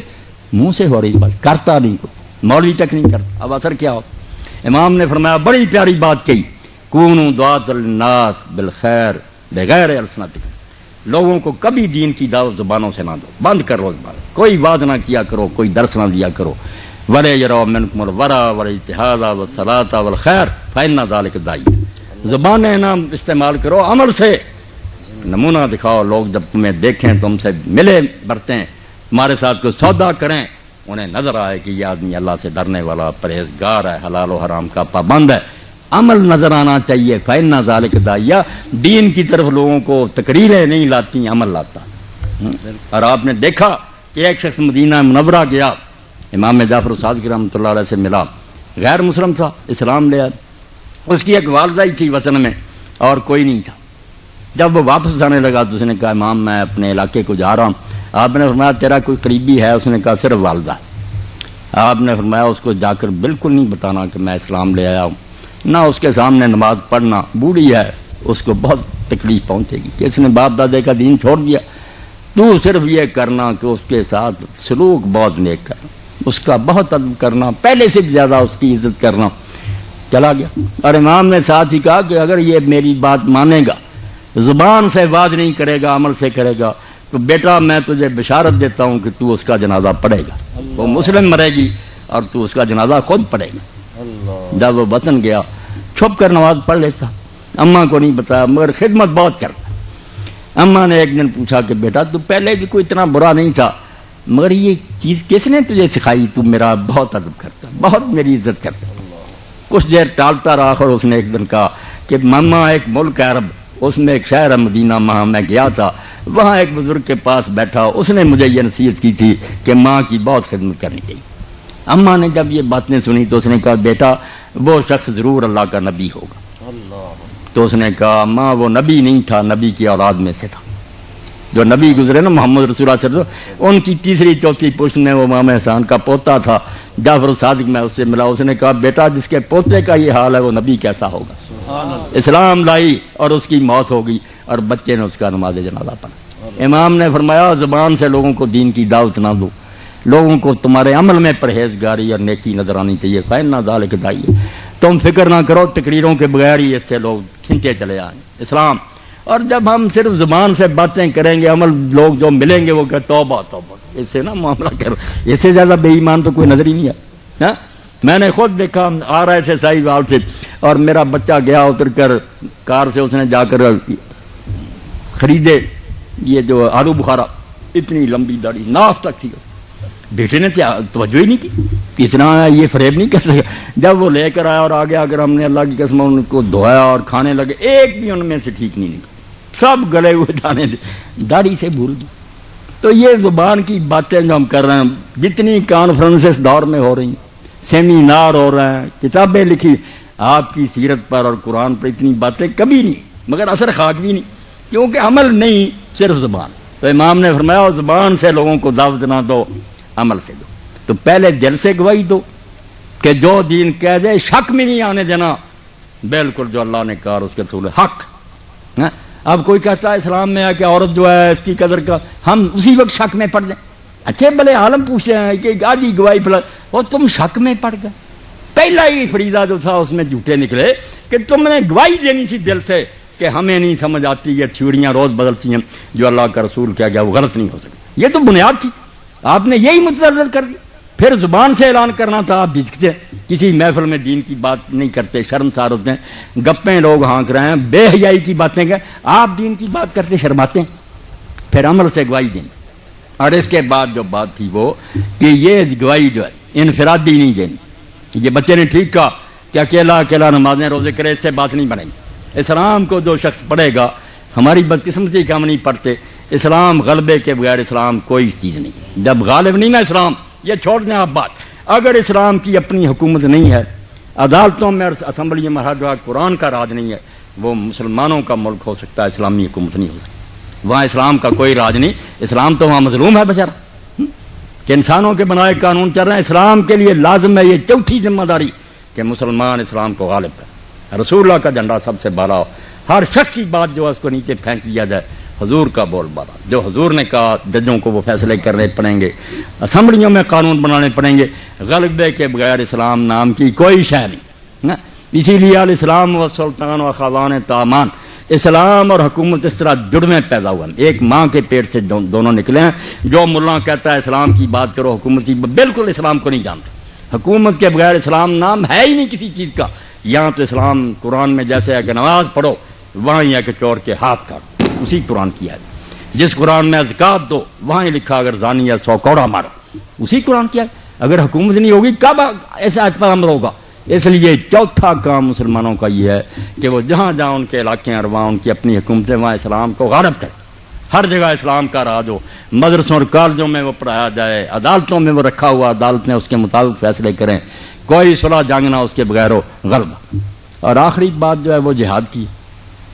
منہ سے ہو رہی بات، کرتا نہیں کوئی، مولوی تک نہیں کرتا. اب اثر کیا ہو؟ امام نے فرمایا بڑی پیاری بات کہی، کونوا دعاۃ للناس بالخیر بغیر السنتکم، لوگوں کو کبھی دین کی دعوت زبانوں سے نہ دو، بند کرو زبان، کوئی وعظ نہ کیا کرو، کوئی درس نہ دیا کرو. وَلَا يَرَوْا مِنْكُمُ الْوَرَى وَالْاجْتِهَادَ وَالصَّلَاةَ وَالْخَيْرَ فَإِنَّ ذَلِكَ دَاعٍ. زبانیں نہ استعمال کرو، عمل سے نمونہ دکھاؤ. لوگ جب تمہیں دیکھیں، تم سے ملے برتیں، تمہارے ساتھ کوئی سودا کریں، انہیں نظر آئے کہ یہ آدمی اللہ سے ڈرنے والا پرہیزگار ہے، حلال و حرام کا پابند ہے. عمل نظر آنا چاہیے. فَإِنَّ ذَلِكَ دَاعٍ، دین کی طرف لوگوں کو تقریریں نہیں لاتی، عمل لاتا. اور آپ نے دیکھا کہ ایک شخص مدینہ منورہ گیا، امام جعفر صادق رحمۃ اللہ علیہ سے ملا، غیر مسلم تھا، اسلام لے آیا. اس کی ایک والدہ ہی تھی وطن میں اور کوئی نہیں تھا. جب وہ واپس جانے لگا تو اس نے کہا امام میں اپنے علاقے کو جا رہا ہوں. آپ نے فرمایا تیرا کوئی قریبی ہے؟ اس نے کہا صرف والدہ. آپ نے فرمایا اس کو جا کر بالکل نہیں بتانا کہ میں اسلام لے آیا ہوں، نہ اس کے سامنے نماز پڑھنا، بوڑھی ہے، اس کو بہت تکلیف پہنچے گی کہ اس نے باپ دادے کا دین چھوڑ دیا. تو صرف یہ کرنا کہ اس کے ساتھ سلوک بہت نیک کرنا، اس کا بہت ادب کرنا، پہلے سے بھی زیادہ اس کی عزت کرنا. چلا گیا. اور امام نے ساتھ ہی کہا کہ اگر یہ میری بات مانے گا، زبان سے وعظ نہیں کرے گا، عمل سے کرے گا، تو بیٹا میں تجھے بشارت دیتا ہوں کہ تو اس کا جنازہ پڑھے گا. وہ مسلم مرے گی اور تو اس کا جنازہ خود پڑھے گا. جب وہ وطن گیا چھپ کر نماز پڑھ لیتا، اماں کو نہیں بتایا، مگر خدمت بہت کرتا. اماں نے ایک دن پوچھا کہ بیٹا تو پہلے بھی کوئی اتنا برا نہیں تھا، مگر یہ چیز کس نے تجھے سکھائی؟ تو میرا بہت ادب کرتا، بہت میری عزت کرتا. کچھ دیر ٹالتا رہا اور اس نے ایک دن کہا کہ ماما ایک ملک ہے عرب، اس میں ایک شہر ہے مدینہ، وہاں میں گیا تھا، وہاں ایک بزرگ کے پاس بیٹھا، اس نے مجھے یہ نصیحت کی تھی کہ ماں کی بہت خدمت کرنی چاہیے. اماں نے جب یہ باتیں سنی تو اس نے کہا بیٹا وہ شخص ضرور اللہ کا نبی ہوگا. تو اس نے کہا ماں وہ نبی نہیں تھا، نبی کی اولاد میں سے تھا. جو نبی گزرے نا محمد رسول اللہ صلی اللہ علیہ وسلم، ان کی تیسری چوتھی پشت میں وہ امام احسان کا پوتا تھا. جعفر صادق میں اس سے ملا، اس نے کہا بیٹا جس کے پوتے کا یہ حال ہے وہ نبی کیسا ہوگا. اسلام لائی اور اس کی موت ہو گئی اور بچے نے اس کا نماز جنازہ پڑھا. امام نے فرمایا زبان سے لوگوں کو دین کی دعوت نہ دو، لوگوں کو تمہارے عمل میں پرہیزگاری اور نیکی نظر آنی چاہیے. فَإِنَّ ذَلِكَ دَاعٍ، تم فکر نہ کرو تقریروں کے بغیر ہی اس سے لوگ کھنچے چلے آئیں اسلام. اور جب ہم صرف زبان سے باتیں کریں گے، عمل لوگ جو ملیں گے وہ کہ توبہ توبہ، اس سے نا معاملہ کرو، اس سے زیادہ بے ایمان تو کوئی نظر ہی نہیں ہے. میں نے خود دیکھا، آ رہے تھے سائی وال سے اور میرا بچہ گیا اتر کر کار سے، اس نے جا کر خریدے یہ جو آلو بخارا اتنی لمبی داڑھی ناف تک تھی. بیٹے نے توجہ ہی نہیں کی، اتنا یہ فریب نہیں کر سکا. جب وہ لے کر آیا اور آگے آ کر ہم نے اللہ کی قسم ان کو دھویا اور کھانے لگے، ایک بھی ان میں سے ٹھیک نہیں نکلا، سب گلے ہوئے دانے داڑھی سے بھول گئے. تو یہ زبان کی باتیں جو ہم کر رہے ہیں، جتنی کانفرنس اس دور میں ہو رہی ہیں، سیمینار ہو رہے ہیں، کتابیں لکھی آپ کی سیرت پر اور قرآن پر، اتنی باتیں کبھی نہیں، مگر اثر خاک بھی نہیں، کیونکہ عمل نہیں، صرف زبان. تو امام نے فرمایا زبان سے لوگوں کو دعوت نہ دو، عمل سے دو. تو پہلے دل سے گواہی دو کہ جو دین کہہ دے شک میں نہیں آنے دینا، بالکل جو اللہ نے کہا اس کے رسول حق. اب کوئی کہتا ہے اسلام میں ہے کہ عورت جو ہے اس کی قدر کا، ہم اسی وقت شک میں پڑ جائیں. اچھے بھلے عالم پوچھتے ہیں کہ آدھی گواہی پڑا اور تم شک میں پڑ گئے. پہلا ہی فریضہ جو تھا اس میں جھوٹے نکلے کہ تم نے گواہی دینی سی دل سے کہ ہمیں نہیں سمجھ آتی، یہ تھیوریاں روز بدلتی ہیں، جو اللہ کا رسول کیا گیا وہ غلط نہیں ہو سکتی. یہ تو بنیاد تھی، آپ نے یہی متضرر کر دی. پھر زبان سے اعلان کرنا تھا، آپ جھجکتے، کسی محفل میں دین کی بات نہیں کرتے، شرمسار ہوتے ہیں، گپیں لوگ ہانک رہے ہیں، بے حیائی کی باتیں کہ آپ دین کی بات کرتے شرماتے ہیں. پھر عمل سے گواہی دیں. اور اس کے بعد جو بات تھی وہ کہ یہ گواہی جو ہے انفرادی نہیں دینی. یہ بچے نے ٹھیک کہا کہ اکیلا اکیلا نمازیں روزے کرے، اس سے بات نہیں بنے گی. اسلام کو جو شخص پڑھے گا، ہماری بدقسمتی کا ہم نہیں پڑھتے، اسلام غلبے کے بغیر اسلام کوئی چیز نہیں. جب غالب نہیں نا اسلام، یہ چھوڑ دیں آپ بات. اگر اسلام کی اپنی حکومت نہیں ہے، عدالتوں میں اور اسمبلی میں ہر جگہ قرآن کا راج نہیں ہے، وہ مسلمانوں کا ملک ہو سکتا ہے، اسلامی حکومت نہیں ہو سکتی. وہاں اسلام کا کوئی راج نہیں. اسلام تو وہاں مظلوم ہے بیچارہ، کہ انسانوں کے بنائے قانون چل رہے ہیں. اسلام کے لیے لازم ہے یہ چوتھی ذمہ داری کہ مسلمان اسلام کو غالب کرے، رسول اللہ کا جھنڈا سب سے بالا ہو، ہر شخص کی بات جو ہے اس کو نیچے پھینک دیا جائے، حضور کا بول بالا، جو حضور نے کہا ججوں کو وہ فیصلے کرنے پڑیں گے، اسمبلیوں میں قانون بنانے پڑیں گے. غلبے کے بغیر اسلام نام کی کوئی شے نہیں. اسی لیے الاسلام و سلطان و خاوان تامان، اسلام اور حکومت اس طرح جڑ میں پیدا ہوا، ایک ماں کے پیٹ سے دونوں نکلے ہیں. جو ملا کہتا ہے اسلام کی بات کرو، حکومت کی، بالکل اسلام کو نہیں جانتے. حکومت کے بغیر اسلام نام ہے ہی نہیں کسی چیز کا. یہاں تو اسلام قرآن میں جیسے ہے کہ نماز پڑھو، وہاں یہ کہ چور کے ہاتھ کاٹو، اسی قرآن کی ہے. جس قرآن میں زکات دو، وہاں ہی لکھا اگر زانی ہے 100 کوڑا مارو، اسی قرآن کی ہے. اگر حکومت نہیں ہوگی کب ایسا پر عمل ہوگا؟ اس لیے چوتھا کام مسلمانوں کا یہ ہے کہ وہ جہاں جہاں ان کے علاقے ہیں، وہاں ان کی اپنی حکومتیں، وہاں اسلام کو غالب کریں. ہر جگہ اسلام کا راج ہو، مدرسوں اور کالجوں میں وہ پڑھایا جائے، عدالتوں میں وہ رکھا ہوا، عدالتیں اس کے مطابق فیصلے کریں، کوئی صلح جنگ نہ اس کے بغیر ہو، غلبہ. اور آخری بات جو ہے وہ جہاد کی،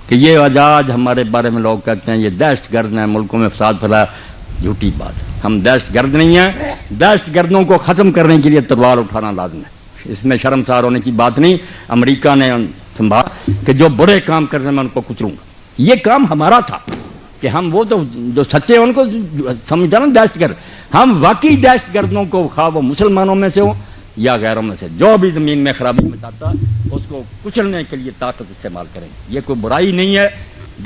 کہ یہ آج ہمارے بارے میں لوگ کہتے ہیں یہ دہشت گرد ہیں، ملکوں میں فساد پھیلایا. جھوٹی بات، ہم دہشت گرد نہیں ہیں. دہشت گردوں کو ختم کرنے کے لیے تلوار اٹھانا لازم ہے، اس میں شرمسار ہونے کی بات نہیں. امریکہ نے سنبھالا کہ جو برے کام کرنے میں ان کو کچلوں گا. یہ کام ہمارا تھا کہ ہم وہ تو جو سچے ہیں ان کو سمجھا نا دہشت گرد. ہم واقعی دہشت گردوں کو، خواہ وہ مسلمانوں میں سے ہوں یا غیروں میں سے، جو بھی زمین میں خرابی مچاتا اس کو کچلنے کے لیے طاقت استعمال کریں. یہ کوئی برائی نہیں ہے.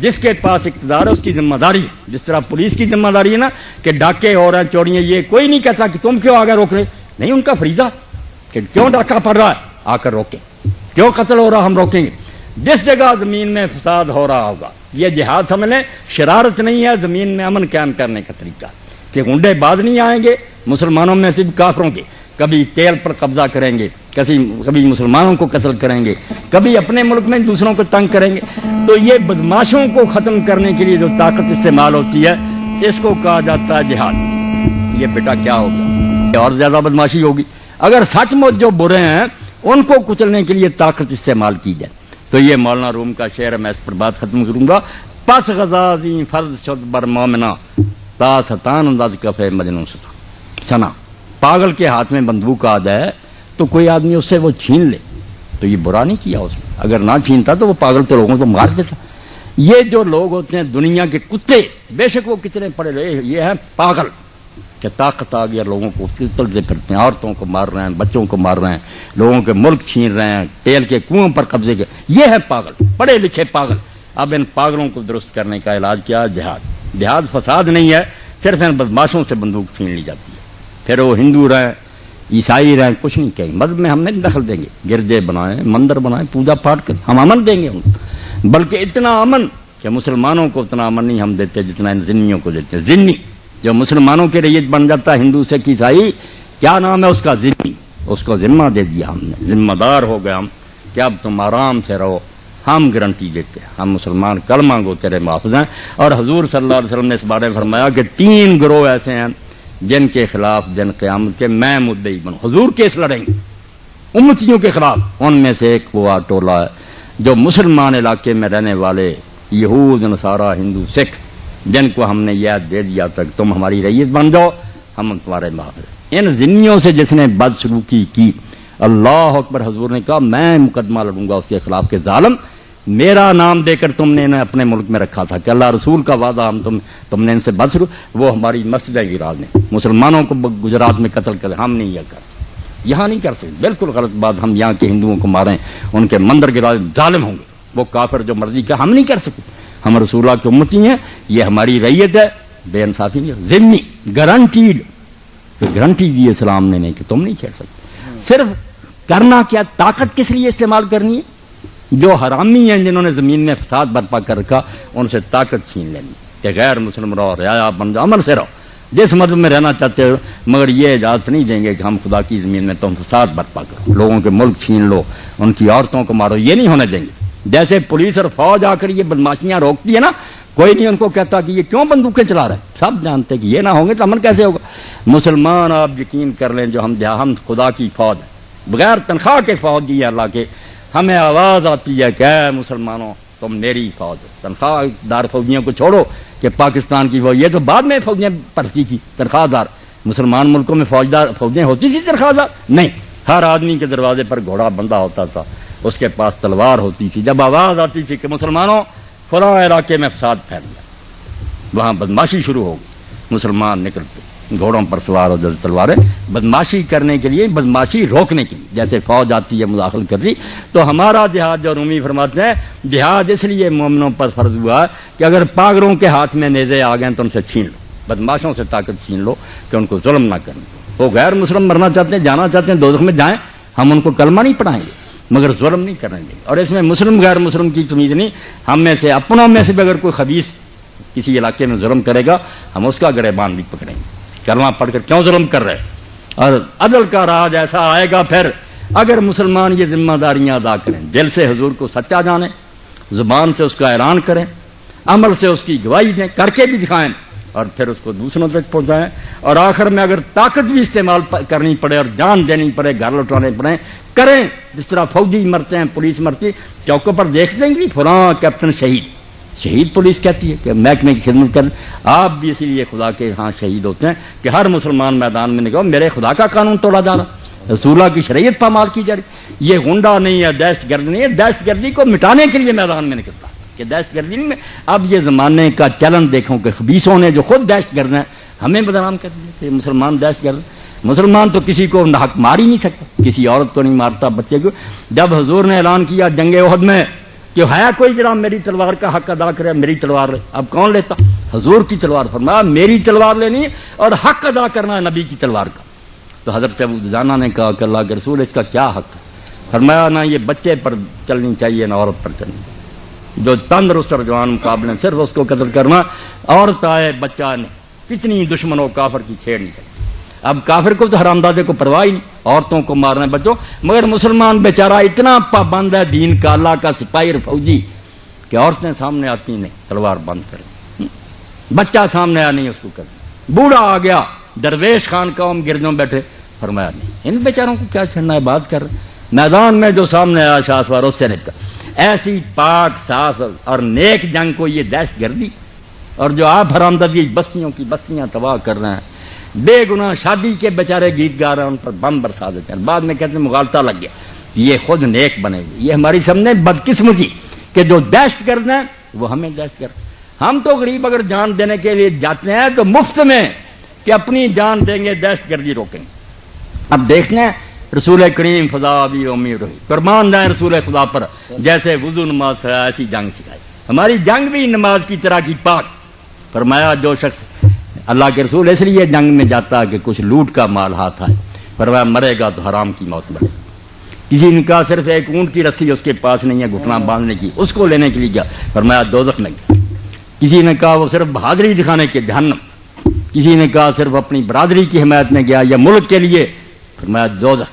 جس کے پاس اقتدار ہے اس کی ذمہ داری ہے. جس طرح پولیس کی ذمہ داری ہے نا کہ ڈاکے ہو رہے ہیں، چوریاں، یہ کوئی نہیں کہتا کہ تم کیوں آگے روک رہے، نہیں، ان کا فریضہ کہ کیوں ڈاکہ پڑ رہا ہے آ کر روکیں، کیوں قتل ہو رہا ہم روکیں گے. جس جگہ زمین میں فساد ہو رہا ہوگا، یہ جہاد سمجھ لیں، شرارت نہیں ہے، زمین میں امن قائم کرنے کا طریقہ. کہ گنڈے بعد نہیں آئیں گے مسلمانوں میں سے کافروں کے، کبھی تیل پر قبضہ کریں گے، کبھی مسلمانوں کو قتل کریں گے، کبھی اپنے ملک میں دوسروں کو تنگ کریں گے. تو یہ بدماشوں کو ختم کرنے کے لیے جو طاقت استعمال ہوتی ہے اس کو کہا جاتا ہے جہاد. یہ بیٹا کیا ہو گیا، اور زیادہ بدماشی ہوگی اگر سچ مچ جو برے ہیں ان کو کچلنے کے لیے طاقت استعمال کی جائے. تو یہ مولانا روم کا شعر ہے، میں اس پر بات ختم کروں گا. پس غزازی فرض شد بر مومنا تا ستان انداز کفے مجنون سنا. پاگل کے ہاتھ میں بندوق آ جائے تو کوئی آدمی اس سے وہ چھین لے تو یہ برا نہیں کیا اس نے، اگر نہ چھینتا تو وہ پاگل تو لوگوں کو مار دیتا. یہ جو لوگ ہوتے ہیں دنیا کے کتے، بے شک وہ کتنے پڑے رہے، یہ ہیں پاگل کہ طاقت آ گیا، لوگوں کو تلتے پھرتے ہیں، عورتوں کو مار رہے ہیں، بچوں کو مار رہے ہیں، لوگوں کے ملک چھین رہے ہیں، تیل کے کنووں پر قبضے کے. یہ ہے پاگل، پڑھے لکھے پاگل. اب ان پاگلوں کو درست کرنے کا علاج کیا؟ جہاد. جہاد فساد نہیں ہے، صرف ان بدماشوں سے بندوق چھین لی جاتی ہے. پھر وہ ہندو رہیں، عیسائی رہیں، کچھ نہیں کہیں، مذہب میں ہم نہیں دخل دیں گے. گرجے بنائیں، مندر بنائیں، پوجا پاٹ کریں، ہم امن دیں گے ان کو، بلکہ اتنا امن کہ مسلمانوں کو اتنا امن نہیں ہم دیتے جتنا ان ذمیوں کو دیتے ہیں. ذمی جو مسلمانوں کے رئیت بن جاتا ہے ہندو سکھ عیسائی، کیا نام ہے اس کا؟ ذمہ. اس کو ذمہ دے دیا ہم نے، ذمہ دار ہو گئے ہم کہ اب تم آرام سے رہو. ہم گارنٹی دیتے ہیں، ہم مسلمان کلمہ گو تیرے محافظ ہیں. اور حضور صلی اللہ علیہ وسلم نے اس بارے میں فرمایا کہ 3 گروہ ایسے ہیں جن کے خلاف دن قیامت کے میں مدعی بنوں. حضور کیس لڑیں گے امتیوں کے خلاف. ان میں سے ایک وہ ٹولہ ہے جو مسلمان علاقے میں رہنے والے یہود، نصارہ، ہندو، سکھ، جن کو ہم نے یہ دے دیا تھا کہ تم ہماری رعیت بن جاؤ، ہم تمہارے محافظ. ان ذمیوں سے جس نے بدسلوکی کی، اللہ اکبر، حضور نے کہا میں مقدمہ لڑوں گا اس کے خلاف کہ ظالم، میرا نام دے کر تم نے انہیں اپنے ملک میں رکھا تھا کہ اللہ رسول کا وعدہ، ہم تم نے ان سے بدسلوک، وہ ہماری مسجدیں گرا دیں، مسلمانوں کو گجرات میں قتل کریں. ہم نہیں یہ کر سکتے، یہاں نہیں کر سکتے. بالکل غلط بات. ہم یہاں کے ہندوؤں کو ماریں، ان کے مندر گرا دیں، ظالم ہوں گے وہ کافر جو مرضی کا. ہم نہیں کر سکتے. ہم رسول اللہ کی امتی ہیں، یہ ہماری رعیت ہے. بے انصافی نہیں، ذمہ گارنٹیڈ. گارنٹی دی اسلام نے نہیں کہ تم نہیں چھیڑ سکتے. صرف کرنا کیا؟ طاقت کس لیے استعمال کرنی ہے؟ جو حرامی ہیں جنہوں نے زمین میں فساد برپا کر رکھا، ان سے طاقت چھین لینی کہ غیر مسلم رہو، رعایا بن جاؤ، امن سے رہو، جس مذہب میں رہنا چاہتے ہو، مگر یہ اجازت نہیں دیں گے کہ ہم خدا کی زمین میں تم فساد برپا کرو، لوگوں کے ملک چھین لو، ان کی عورتوں کو مارو. یہ نہیں ہونے دیں گے. جیسے پولیس اور فوج آ کر یہ بدماشیاں روکتی ہے نا، کوئی نہیں ان کو کہتا کہ یہ کیوں بندوقیں چلا رہے ہیں. سب جانتے کہ یہ نہ ہوں گے تو امن کیسے ہوگا. مسلمان آپ یقین کر لیں، جو ہم خدا کی فوج ہے، بغیر تنخواہ کے فوج دی ہے اللہ کے. ہمیں آواز آتی ہے کہ اے مسلمانوں تم میری فوج ہو. تنخواہ دار فوجیوں کو چھوڑو کہ پاکستان کی فوج، یہ تو بعد میں فوجیں بھرتی کی تنخواہ دار. مسلمان ملکوں میں فوجیں ہوتی تھی تنخواہ دار؟ نہیں. ہر آدمی کے دروازے پر گھوڑا بندہ ہوتا تھا، اس کے پاس تلوار ہوتی تھی. جب آواز آتی تھی کہ مسلمانوں فلاں علاقے میں فساد پھیل گیا، وہاں بدماشی شروع ہو گئی، مسلمان نکلتے گھوڑوں پر سوار ہو جاتے تلواریں بدماشی کرنے کے لیے، بدماشی روکنے کے لیے. جیسے فوج آتی ہے مداخل کر رہی، تو ہمارا جہاد جو رومی فرماتے ہیں، جہاد اس لیے مومنوں پر فرض ہوا کہ اگر پاگروں کے ہاتھ میں نیزے آ گئے تو ان سے چھین لو، بدماشوں سے طاقت چھین لو کہ ان کو ظلم نہ کریں. وہ غیر مسلم مرنا چاہتے ہیں، جانا چاہتے ہیں دوزخ میں جائیں، ہم ان کو کلمہ نہیں پڑھائیں گے مگر ظلم نہیں کریں گے. اور اس میں مسلم غیر مسلم کی تمیز نہیں. ہم میں سے اپنوں میں سے بھی اگر کوئی خبیث کسی علاقے میں ظلم کرے گا، ہم اس کا گریبان بھی پکڑیں گے. کلمہ پڑھ کر کیوں ظلم کر رہے؟ اور عدل کا راج ایسا آئے گا پھر اگر مسلمان یہ ذمہ داریاں ادا کریں، دل سے حضور کو سچا جانیں، زبان سے اس کا اعلان کریں، عمل سے اس کی گواہی دیں، کر کے بھی دکھائیں، اور پھر اس کو دوسروں تک پہنچائیں. اور آخر میں اگر طاقت بھی استعمال کرنی پڑے اور جان دینی پڑے، گھر لوٹانے پڑے، کریں. جس طرح فوجی مرتے ہیں، پولیس مرتی، چوکوں پر دیکھ دیں گے فلاں کیپٹن شہید پولیس کہتی ہے کہ محکمے کی خدمت کر. آپ بھی اسی لیے خدا کے ہاں شہید ہوتے ہیں کہ ہر مسلمان میدان میں نکلو، میرے خدا کا قانون توڑا جا رہا، رسول اللہ کی شریعت پامال کی جا رہی. یہ غنڈہ نہیں ہے، دہشت گرد نہیں ہے. دہشت گردی کو مٹانے کے لیے میدان میں نکلتا کہ دہشت گردی میں. اب یہ زمانے کا چلن دیکھو کہ خبیثوں نے جو خود دہشت گرد ہیں ہمیں بدنام کر دیا کہ مسلمان دہشت گرد. مسلمان تو کسی کو حق مار ہی نہیں سکتا، کسی عورت کو نہیں مارتا، بچے کو. جب حضور نے اعلان کیا جنگ احد میں کہ ہے کوئی جناب میری تلوار کا حق ادا کرے، میری تلوار لے، اب کون لیتا؟ حضور کی تلوار. فرمایا میری تلوار لینی اور حق ادا کرنا ہے نبی کی تلوار کا. تو حضرت ابو دجانہ نے کہا کہ اللہ کے رسول اس کا کیا حق ہے؟ فرمایا نہ یہ بچے پر چلنی چاہیے نہ عورت پر چلنی چاہیے. جو تندرست اور جوان مقابلے صرف اس کو قتل کرنا، عورت آئے بچہ نہیں، کتنی دشمن ہو کافر کی چھیڑ نہیں چاہیے. اب کافر کو تو حرامزادے کو پرواہ ہی نہیں، عورتوں کو مارنا بچوں. مگر مسلمان بیچارہ اتنا پابند ہے دین کا، اللہ کا سپاہی اور فوجی کہ عورتیں سامنے آتی نہیں تلوار بند کریں، بچہ سامنے آیا نہیں اس کو کریں. بوڑھا آ گیا، درویش خان قوم گردوں بیٹھے، فرمایا نہیں ان بیچاروں کو کیا چھڑنا ہے، بات کر میدان میں جو سامنے آیا شاسوار اس سے نکلا. ایسی پاک صاف اور نیک جنگ کو یہ دہشت گردی، اور جو آپ حرامزادی بستیوں کی بستیاں تباہ کر رہے ہیں، بے گناہ شادی کے بیچارے گیت گا رہے ہیں، ان پر بم برسا دیتے ہیں، بعد میں کہتے ہیں مغالطہ لگ گیا. یہ خود نیک بنے گی. یہ ہماری سامنے بدقسمتی کہ جو دہشت گرد ہیں وہ ہمیں دہشت گرد. ہم تو غریب اگر جان دینے کے لیے جاتے ہیں تو مفت میں کہ اپنی جان دیں گے، دہشت گردی روکیں گے. اب دیکھنا رسول کریم فضا بھی امید رہی، قربان جائیں رسول خدا پر. جیسے وضو نماز سے ایسی جنگ سکھائی، ہماری جنگ بھی نماز کی طرح کی پاک. فرمایا جو شخص اللہ کے رسول اس لیے جنگ میں جاتا ہے کہ کچھ لوٹ کا مال ہاتھ آئے، فرمایا مرے گا تو حرام کی موت مرے. کسی نے کہا صرف ایک اونٹ کی رسی اس کے پاس نہیں ہے گھٹنا باندھنے کی، اس کو لینے کے لیے گیا، فرمایا دوزخ میں گیا. کسی نے کہا وہ صرف بہادری دکھانے کے جہنم. کسی نے کہا صرف اپنی برادری کی حمایت میں گیا یا ملک کے لیے، فرمایا دوزخ۔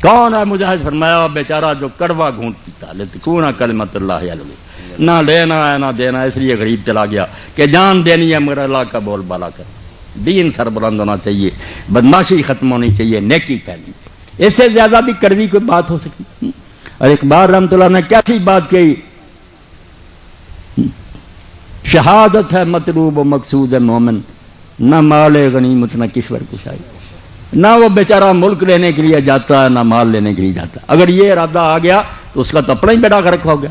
کون ہے مجاہد؟ فرمایا بیچارہ جو کڑوا گھونٹ پیتا، لتکون کلمۃ اللہ علیہ، نہ لینا ہے نہ دینا، اس لیے غریب چلا گیا کہ جان دینی ہے مگر اللہ کا بول بالا کر، دین سربلند ہونا چاہیے، بدماشی ختم ہونی چاہیے، نیکی پھیلنی چاہیے، اس سے زیادہ بھی کڑوی کوئی بات ہو سکتی؟ اور اقبال رحمۃ اللہ نے کیسی بات کہی، شہادت ہے مطلوب و مقصود ہے مومن، نہ مال غنیمت نہ کشور کشائی، نہ وہ بیچارہ ملک لینے کے لیے جاتا ہے نہ مال لینے کے لیے جاتا ہے۔ اگر یہ ارادہ آ گیا تو اس کا تو اپنا ہی بیڑا غرق ہو گیا،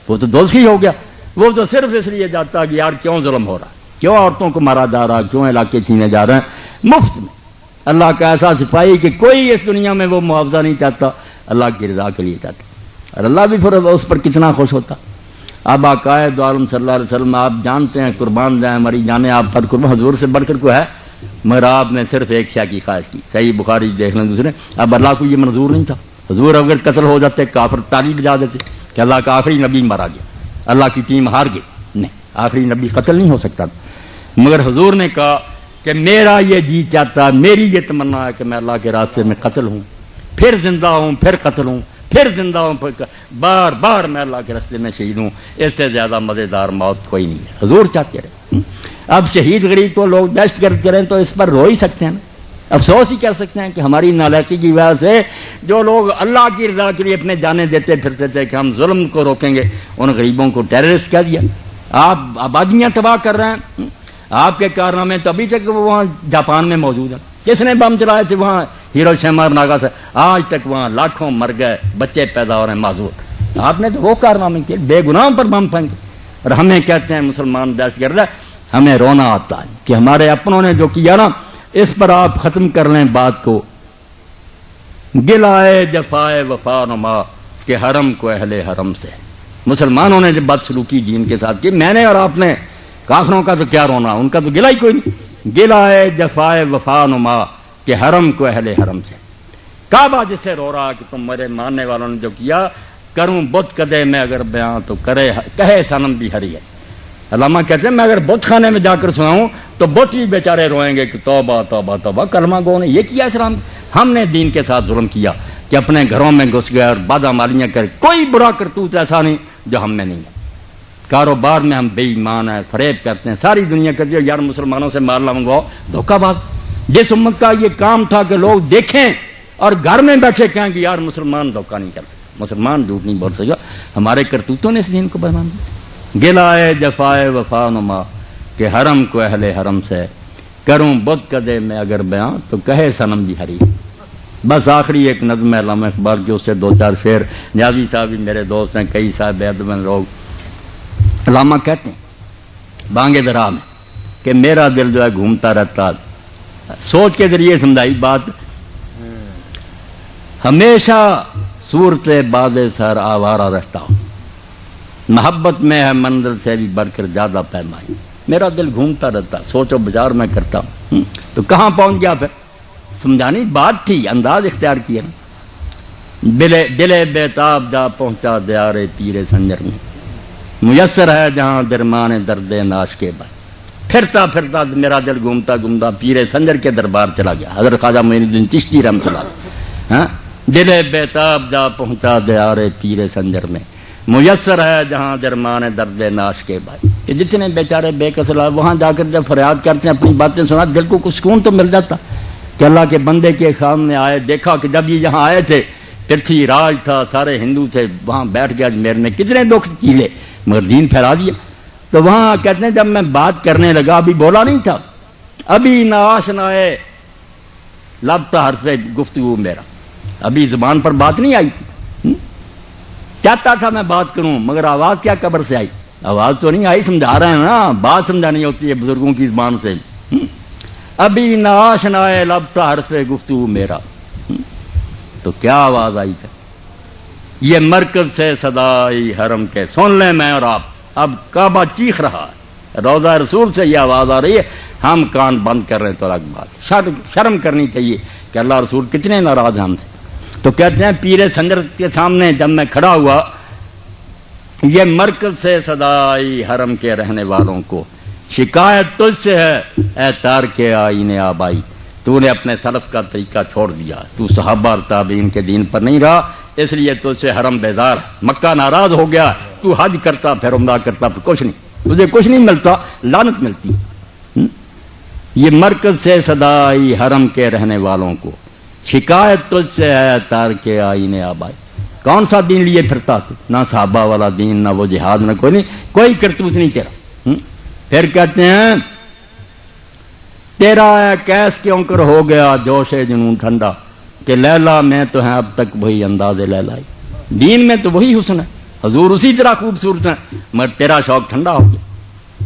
وہ تو دوزخی ہو گیا۔ وہ تو صرف اس لیے جاتا ہے کہ یار کیوں ظلم ہو رہا ہے، کیوں عورتوں کو مارا جا رہا ہے، کیوں علاقے چھینے جا رہے ہیں مفت میں۔ اللہ کا ایسا سپاہی کہ کوئی اس دنیا میں وہ معاوضہ نہیں چاہتا، اللہ کی رضا کے لیے چاہتا، اور اللہ بھی پھر اس پر کتنا خوش ہوتا۔ اب عقائد عالم صلی اللہ علیہ وسلم آپ جانتے ہیں، قربان جائیں ہماری جانیں آپ پر قربان، حضور سے بڑھ کر کو ہے، مگر آپ نے صرف ایک شے کی خواہش کی، صحیح بخاری دیکھ لیں دوسرے۔ اب اللہ کو یہ منظور نہیں تھا، حضور اگر قتل ہو جاتے کافر تالی بجا دیتے کہ اللہ کا آخری نبی مارا گیا، اللہ کی ٹیم ہار گئی، نہیں، آخری نبی قتل نہیں ہو سکتا، مگر حضور نے کہا کہ میرا یہ جی چاہتا، میری یہ تمنا ہے کہ میں اللہ کے راستے میں قتل ہوں، پھر زندہ ہوں، پھر قتل ہوں، پھر زندہ ہوں، بار بار میں اللہ کے راستے میں شہید ہوں، اس سے زیادہ مزیدار موت کوئی نہیں ہے، حضور چاہتے رہے۔ اب شہید غریب کو لوگ دہشت گرد کریں تو اس پر رو ہی سکتے ہیں، افسوس ہی کر سکتے ہیں کہ ہماری نالائقی کی وجہ سے جو لوگ اللہ کی رضا کے لیے اپنے جانے دیتے پھرتے تھے کہ ہم ظلم کو روکیں گے، ان غریبوں کو ٹیررسٹ کہہ دیا۔ آپ آبادیاں تباہ کر رہے ہیں، آپ کے کارنامے تو ابھی تک وہاں جاپان میں موجود ہیں، کس نے بم چلائے تھے وہاں ہیروشیما اور ناگا سے، آج تک وہاں لاکھوں مر گئے، بچے پیدا ہو رہے ہیں معذور، آپ نے تو وہ کارنامے کیے، بے گناہوں پر بم پھینکے، اور ہمیں کہتے ہیں مسلمان دہشت گرد ہے۔ ہمیں رونا آتا ہے کہ ہمارے اپنوں نے جو کیا نا، اس پر آپ ختم کر لیں بات کو، گلائے جفائے وفا نما کہ حرم کو اہل حرم سے، مسلمانوں نے جب بدسلوکی دین کے ساتھ کی، میں نے اور آپ نے، کافروں کا تو کیا رونا، ان کا تو گلا ہی کوئی نہیں، گلائے جفائے وفا نما کہ حرم کو اہل حرم سے، کعبہ جس سے رو رہا کہ تم میرے ماننے والوں نے جو کیا، کروں بت کدے میں اگر بیاں تو کہے صنم بھی ہری ہے۔ علامہ کہتے ہیں میں اگر بت خانے میں جا کر سناؤں تو بت بھی بیچارے روئیں گے کہ توبہ توبہ توبہ، کلمہ گو نے یہ کیا اسلام، ہم نے دین کے ساتھ ظلم کیا کہ اپنے گھروں میں گھس گئے اور بادہ مالیاں کرے، کوئی برا کرتوت ایسا نہیں جو ہم میں نہیں ہے، کاروبار میں ہم بے ایمان ہیں، فریب کرتے ہیں، ساری دنیا کہتی ہے یار مسلمانوں سے مال نہ منگواؤ، دھوکہ باز۔ جس امت کا یہ کام تھا کہ لوگ دیکھیں اور گھر میں بیٹھے کہیں کہ یار مسلمان دھوکہ نہیں کر سکتے، مسلمان جھوٹ نہیں بول سکتا، ہمارے کرتوتوں نے اس دین کو بدنام کیا۔ گلائے جفائے وفا نما کہ حرم کو اہل حرم سے، کروں بت کدے میں اگر بیاں تو کہے صنم بھی ہری۔ بس آخری ایک نظم ہے علامہ اقبال کی، اس سے دو چار شعر، نیازی صاحب بھی میرے دوست ہیں، کئی صاحب ادب لوگ۔ علامہ کہتے ہیں بانگے درا میں کہ میرا دل جو ہے گھومتا رہتا، سوچ کے ذریعے سمجھائی بات، ہمیشہ صورت باد سر آوارہ رہتا ہوں، محبت میں ہے منزل سے بھی بڑھ کر زیادہ پیمائی، میرا دل گھومتا رہتا، سوچ و بچار میں کرتا ہوں، تو کہاں پہنچ گیا پھر؟ سمجھانی بات تھی، انداز اختیار کیا نا، دل بیتاب جا پہنچا دیار پیر سنجر میں، میسر ہے جہاں درمان درد ناش کے بعد، پھرتا پھرتا میرا دل گھومتا گھومتا پیر سنجر کے دربار چلا گیا، حضرت خواجہ معین الدین چشتی رحمۃ اللہ علیہ، دل بیتاب جا پہنچا دیار پیر سنجر میں، میسر ہے جہاں درمان درد ناش کے بعد، کہ جتنے بیچارے بے کسل وہاں جا کر جب فریاد کرتے ہیں، اپنی باتیں سنا، دل کو کچھ سکون تو مل جاتا کہ اللہ کے بندے کے سامنے آئے، دیکھا کہ جب یہ یہاں آئے تھے پرتھی راج تھا، سارے ہندو تھے، وہاں بیٹھ گیا اجمیر نے، کتنے دکھ کیلے مگر دین پھیلا دیا۔ تو وہاں کہتے ہیں جب میں بات کرنے لگا، ابھی بولا نہیں تھا، ابھی ناش نائے لب تا حرف گفتگو میرا، ابھی زبان پر بات نہیں آئی، چاہتا تھا میں بات کروں مگر آواز کیا قبر سے آئی، آواز تو نہیں آئی، سمجھا رہے ہیں نا، بات سمجھانی ہوتی ہے بزرگوں کی زبان سے، ابھی ناش نائے لب تا حرف گفتگو میرا، تو کیا آواز آئی تھا، یہ مرکز سے صدائی حرم کے، سن لیں میں اور آپ، اب کعبہ چیخ رہا ہے، روضہ رسول سے یہ آواز آ رہی ہے، ہم کان بند کر رہے ہیں، تو الگ بات، شرم کرنی چاہیے کہ اللہ رسول کتنے ناراض ہیں ہم سے۔ تو کہتے ہیں پیر سنجر کے سامنے جب میں کھڑا ہوا، یہ مرکز سے صدائی حرم کے رہنے والوں کو، شکایت تجھ سے ہے اے تارک آئین آبائی، تو نے اپنے سلف کا طریقہ چھوڑ دیا، تو صحابہ اور تابعین کے دین پر نہیں رہا، اس لیے تجھ سے حرم بیزار، مکہ ناراض ہو گیا، تو حج کرتا پھر عمرہ کرتا پھر کچھ نہیں، تجھے کچھ نہیں ملتا، لعنت ملتی۔ یہ مرکز سے صدا آئی حرم کے رہنے والوں کو، شکایت تجھ سے ہے تارک آئین آبائی۔ کون سا دین لیے پھرتا تو؟ نہ صحابہ والا دین، نہ وہ جہاد، نہ کوئی نہیں، کوئی کرتوت نہیں تیرا۔ پھر کہتے ہیں تیرا کیس کیوں کر ہو گیا جوش جنون ٹھنڈا، کہ لیلا میں تو ہے اب تک وہی انداز لیلائی، دین میں تو وہی حسن ہے، حضور اسی طرح خوبصورت ہے، مگر تیرا شوق ٹھنڈا ہو گیا۔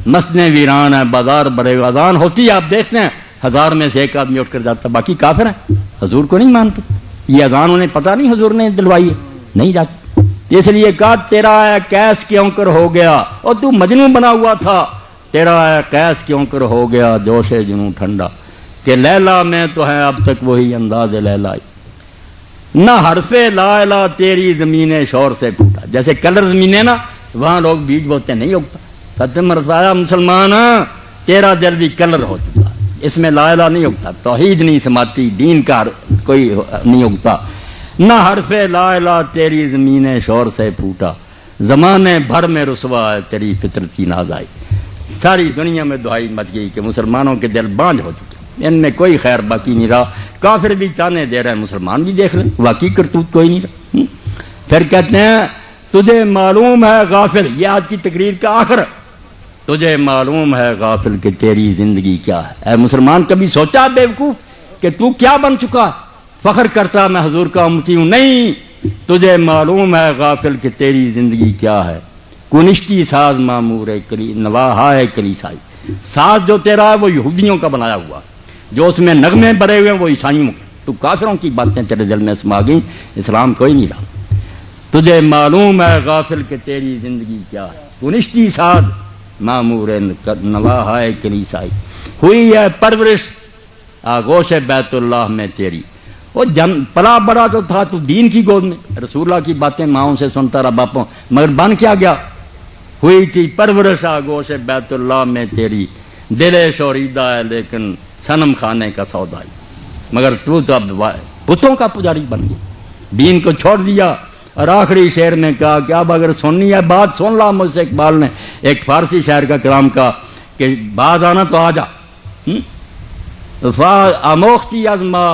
مسجدیں ویران ہے، بازار بڑے، اذان ہوتی ہے، آپ دیکھتے ہیں 1000 میں سے ایک آدمی اٹھ کر جاتا، باقی کافر ہیں، حضور کو نہیں مانتے۔ یہ اذان انہیں پتہ نہیں حضور نے دلوائی ہے، نہیں جاتے، اس لیے کہا تیرا کیس کیوں کر ہو گیا، اور تو مجنون بنا ہوا تھا، تیرا قیس کیوں کر ہو گیا جوش جنوں ٹھنڈا، کہ لیلا میں تو ہے اب تک وہی انداز لیلائی، نہ حرف لا الہ تیری زمین شور سے پھوٹا۔ جیسے کلر زمین ہے نا، وہاں لوگ بیج بوتے نہیں اگتا، ختم رسایا مسلمان تیرا دل بھی کلر ہو چکا، اس میں لا الہ نہیں اگتا، توحید نہیں سماتی، دین کا کوئی نہیں اگتا۔ نہ حرف لا الہ تیری زمین شور سے پھوٹا، زمانے بھر میں رسوا ہے تیری فطرت کی ناز آئی۔ ساری دنیا میں دہائی مچ گئی کہ مسلمانوں کے دل بانجھ ہو چکے، ان میں کوئی خیر باقی نہیں رہا، کافر بھی تانے دے رہے ہیں، مسلمان بھی دیکھ رہے ہیں، واقعی کرتوت کوئی نہیں رہا۔ پھر کہتے ہیں تجھے معلوم ہے غافل، یہ آج کی تقریر کا آخر، تجھے معلوم ہے غافل کہ تیری زندگی کیا ہے۔ اے مسلمان کبھی سوچا بے وقوف کہ تو کیا بن چکا ہے؟ فخر کرتا میں حضور کا امتی ہوں، نہیں، تجھے معلوم ہے غافل کہ تیری زندگی کیا ہے۔ کنشتی ساز معمور نواحا ہے کلیسائی، ساز جو تیرا ہے وہ یہودیوں کا بنایا ہوا، جو اس میں نغمے بھرے ہوئے ہیں وہ عیسائیوں کے، تو کافروں کی باتیں تیرے دل میں سما گئیں، اسلام کوئی نہیں رہا۔ تجھے معلوم ہے غافل کہ تیری زندگی کیا ہے، کنشتی ساز معمور نواحا ہے کلیسائی، ہوئی ہے پرورش آغوش بیت اللہ میں تیری۔ وہ پلا بڑا تو تھا تو دین کی گود میں، رسول اللہ کی باتیں ماؤں سے سنتا رہا باپوں، مگر بن کیا گیا؟ ہوئی تھی پرورش آغوش بیت اللہ میں تیری، دل شوریدہ ہے لیکن صنم خانے کا سودائی، مگر تو اب بتوں کا پجاری بن گیا، دین کو چھوڑ دیا۔ اور آخری شعر میں کہا کہ اب اگر سننی ہے بات سن لا مجھ سے، اقبال نے ایک فارسی شاعر کا کلام کہا کہ بعد آنا تو آ جا، آموختی ازما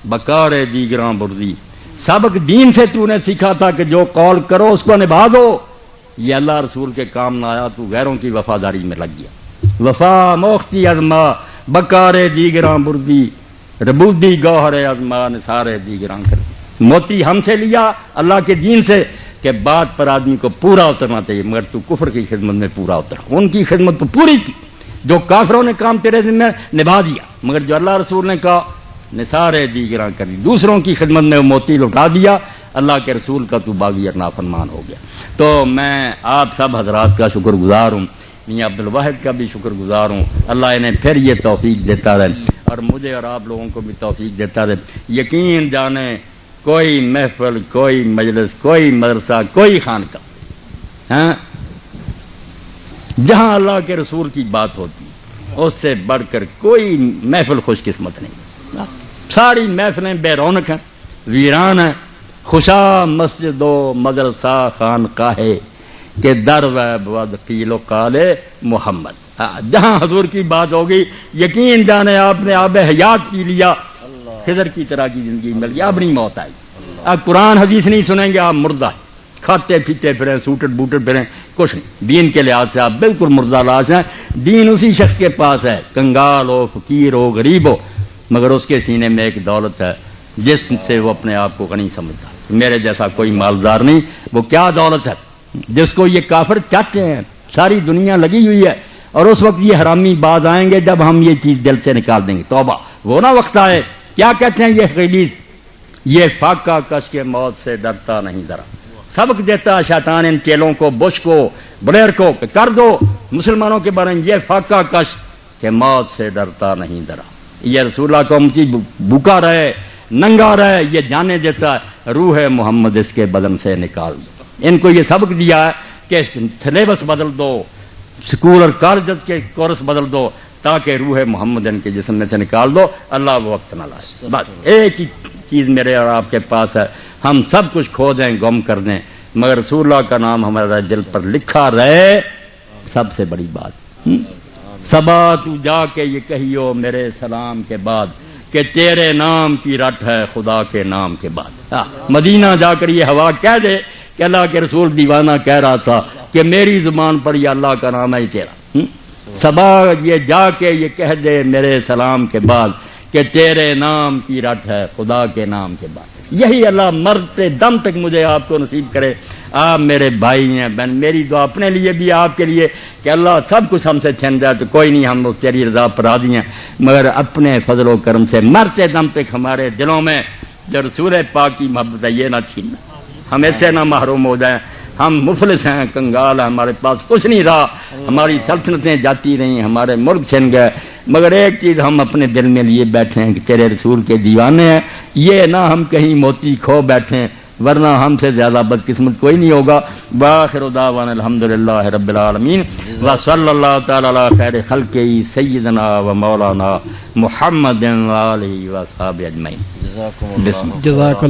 بکار دیگراں بردی، سبق دین سے تو نے سیکھا تھا کہ جو قول کرو اس کو نبھا دو، یہ اللہ رسول کے کام نہ آیا تو غیروں کی وفاداری میں لگ گیا۔ وفا موختی ازما بکار دیگراں بردی، ربودی گوہر ازما نثار دیگراں کر دی۔ موتی ہم سے لیا اللہ کے دین سے کہ بات پر آدمی کو پورا اترنا چاہیے، مگر تو کفر کی خدمت میں پورا اترا، ان کی خدمت تو پوری کی، جو کافروں نے کام تیرے ذمہ نبھا دیا، مگر جو اللہ رسول نے کہا نثار دیگراں کر دی، دوسروں کی خدمت میں موتی لوٹا دیا، اللہ کے رسول کا تو باغی اور نافرمان ہو گیا۔ تو میں آپ سب حضرات کا شکر گزار ہوں، میاں عبدالواحد کا بھی شکر گزار ہوں، اللہ انہیں پھر یہ توفیق دیتا رہے اور مجھے اور آپ لوگوں کو بھی توفیق دیتا رہے۔ یقین جانے کوئی محفل، کوئی مجلس، کوئی مدرسہ، کوئی خانقاہ جہاں اللہ کے رسول کی بات ہوتی اس سے بڑھ کر کوئی محفل خوش قسمت نہیں، ساری محفلیں بے رونق ہیں، ویران ہیں۔ خوشا مسجد و مدرسہ خانقاہ کہ در بود قیل و قال محمد، جہاں حضور کی بات ہوگی یقین جانے آپ نے آب حیات پی لیا، خضر کی طرح کی زندگی مل گئی، اب نہیں موت آئی۔ اب قرآن حدیث نہیں سنیں گے آپ مردہ ہے، کھاتے پیتے پھریں، سوٹٹ بوٹٹ پھریں، کچھ نہیں، دین کے لحاظ سے آپ بالکل مردہ لاش ہیں۔ دین اسی شخص کے پاس ہے، کنگال ہو، فقیر ہو، غریب ہو، مگر اس کے سینے میں ایک دولت ہے جس سے وہ اپنے آپ کو غنی سمجھتا ہے، میرے جیسا کوئی مالدار نہیں۔ وہ کیا دولت ہے جس کو یہ کافر چاہتے ہیں، ساری دنیا لگی ہوئی ہے، اور اس وقت یہ حرامی باز آئیں گے جب ہم یہ چیز دل سے نکال دیں گے، توبہ وہ نہ وقت آئے۔ کیا کہتے ہیں یہ غلیظ، یہ فاقہ کش کے موت سے ڈرتا نہیں ذرا، سبق دیتا شیطان ان چیلوں کو، بش کو، بلیر کو کہ کر دو مسلمانوں کے بارے میں یہ فاقہ کش کہ موت سے ڈرتا نہیں ڈرا۔ یہ رسول اللہ کو امتی بھوکا رہے، ننگا رہے، یہ جانے دیتا ہے روح محمد اس کے بدن سے نکال دو۔ ان کو یہ سبق دیا ہے کہ سلیبس بدل دو، سکول اور کالج کے کورس بدل دو تاکہ روح محمد ان کے جسم میں سے نکال دو، اللہ وہ وقت نہ لائے۔ بس ایک ہی چیز میرے اور آپ کے پاس ہے، ہم سب کچھ کھو دیں، گم کر دیں، مگر رسول اللہ کا نام ہمارے دل پر لکھا رہے، سب سے بڑی بات۔ صبا تو جا کے یہ کہیو میرے سلام کے بعد کہ تیرے نام کی رٹ ہے خدا کے نام کے بعد۔ مدینہ جا کر یہ ہوا کہہ دے کہ اللہ کے رسول دیوانہ کہہ رہا تھا کہ میری زبان پر یہ اللہ کا نام ہے ہی تیرا۔ صبا یہ جا کے یہ کہہ دے میرے سلام کے بعد کہ تیرے نام کی رٹ ہے خدا کے نام کے بعد۔ یہی اللہ مرتے دم تک مجھے آپ کو نصیب کرے۔ آپ میرے بھائی ہیں بہن، میری دعا اپنے لیے بھی آپ کے لیے کہ اللہ سب کچھ ہم سے چھن جائے تو کوئی نہیں، ہم تیری رضا پر راضی ہیں، مگر اپنے فضل و کرم سے مرتے دم تک ہمارے دلوں میں جو رسول پاک کی محبت ہے یہ نہ چھیننا، ہم ایسے نہ محروم ہو جائیں۔ ہم مفلس ہیں، کنگال ہیں، ہمارے پاس کچھ نہیں رہا، ہماری سلطنتیں جاتی رہیں، ہمارے ملک چھن گئے، مگر ایک چیز ہم اپنے دل میں لیے بیٹھے ہیں کہ تیرے رسول کے دیوانے ہیں، یہ نہ ہم کہیں موتی کھو بیٹھیں، ورنہ ہم سے زیادہ بدقسمت کوئی نہیں ہوگا۔ وآخر دعوانا الحمدللہ رب العالمین وصلی اللہ تعالی علی خیر خلقہ سیدنا و مولانا محمد وآلہ وصحبہ اجمعین۔ جزاک اللہ۔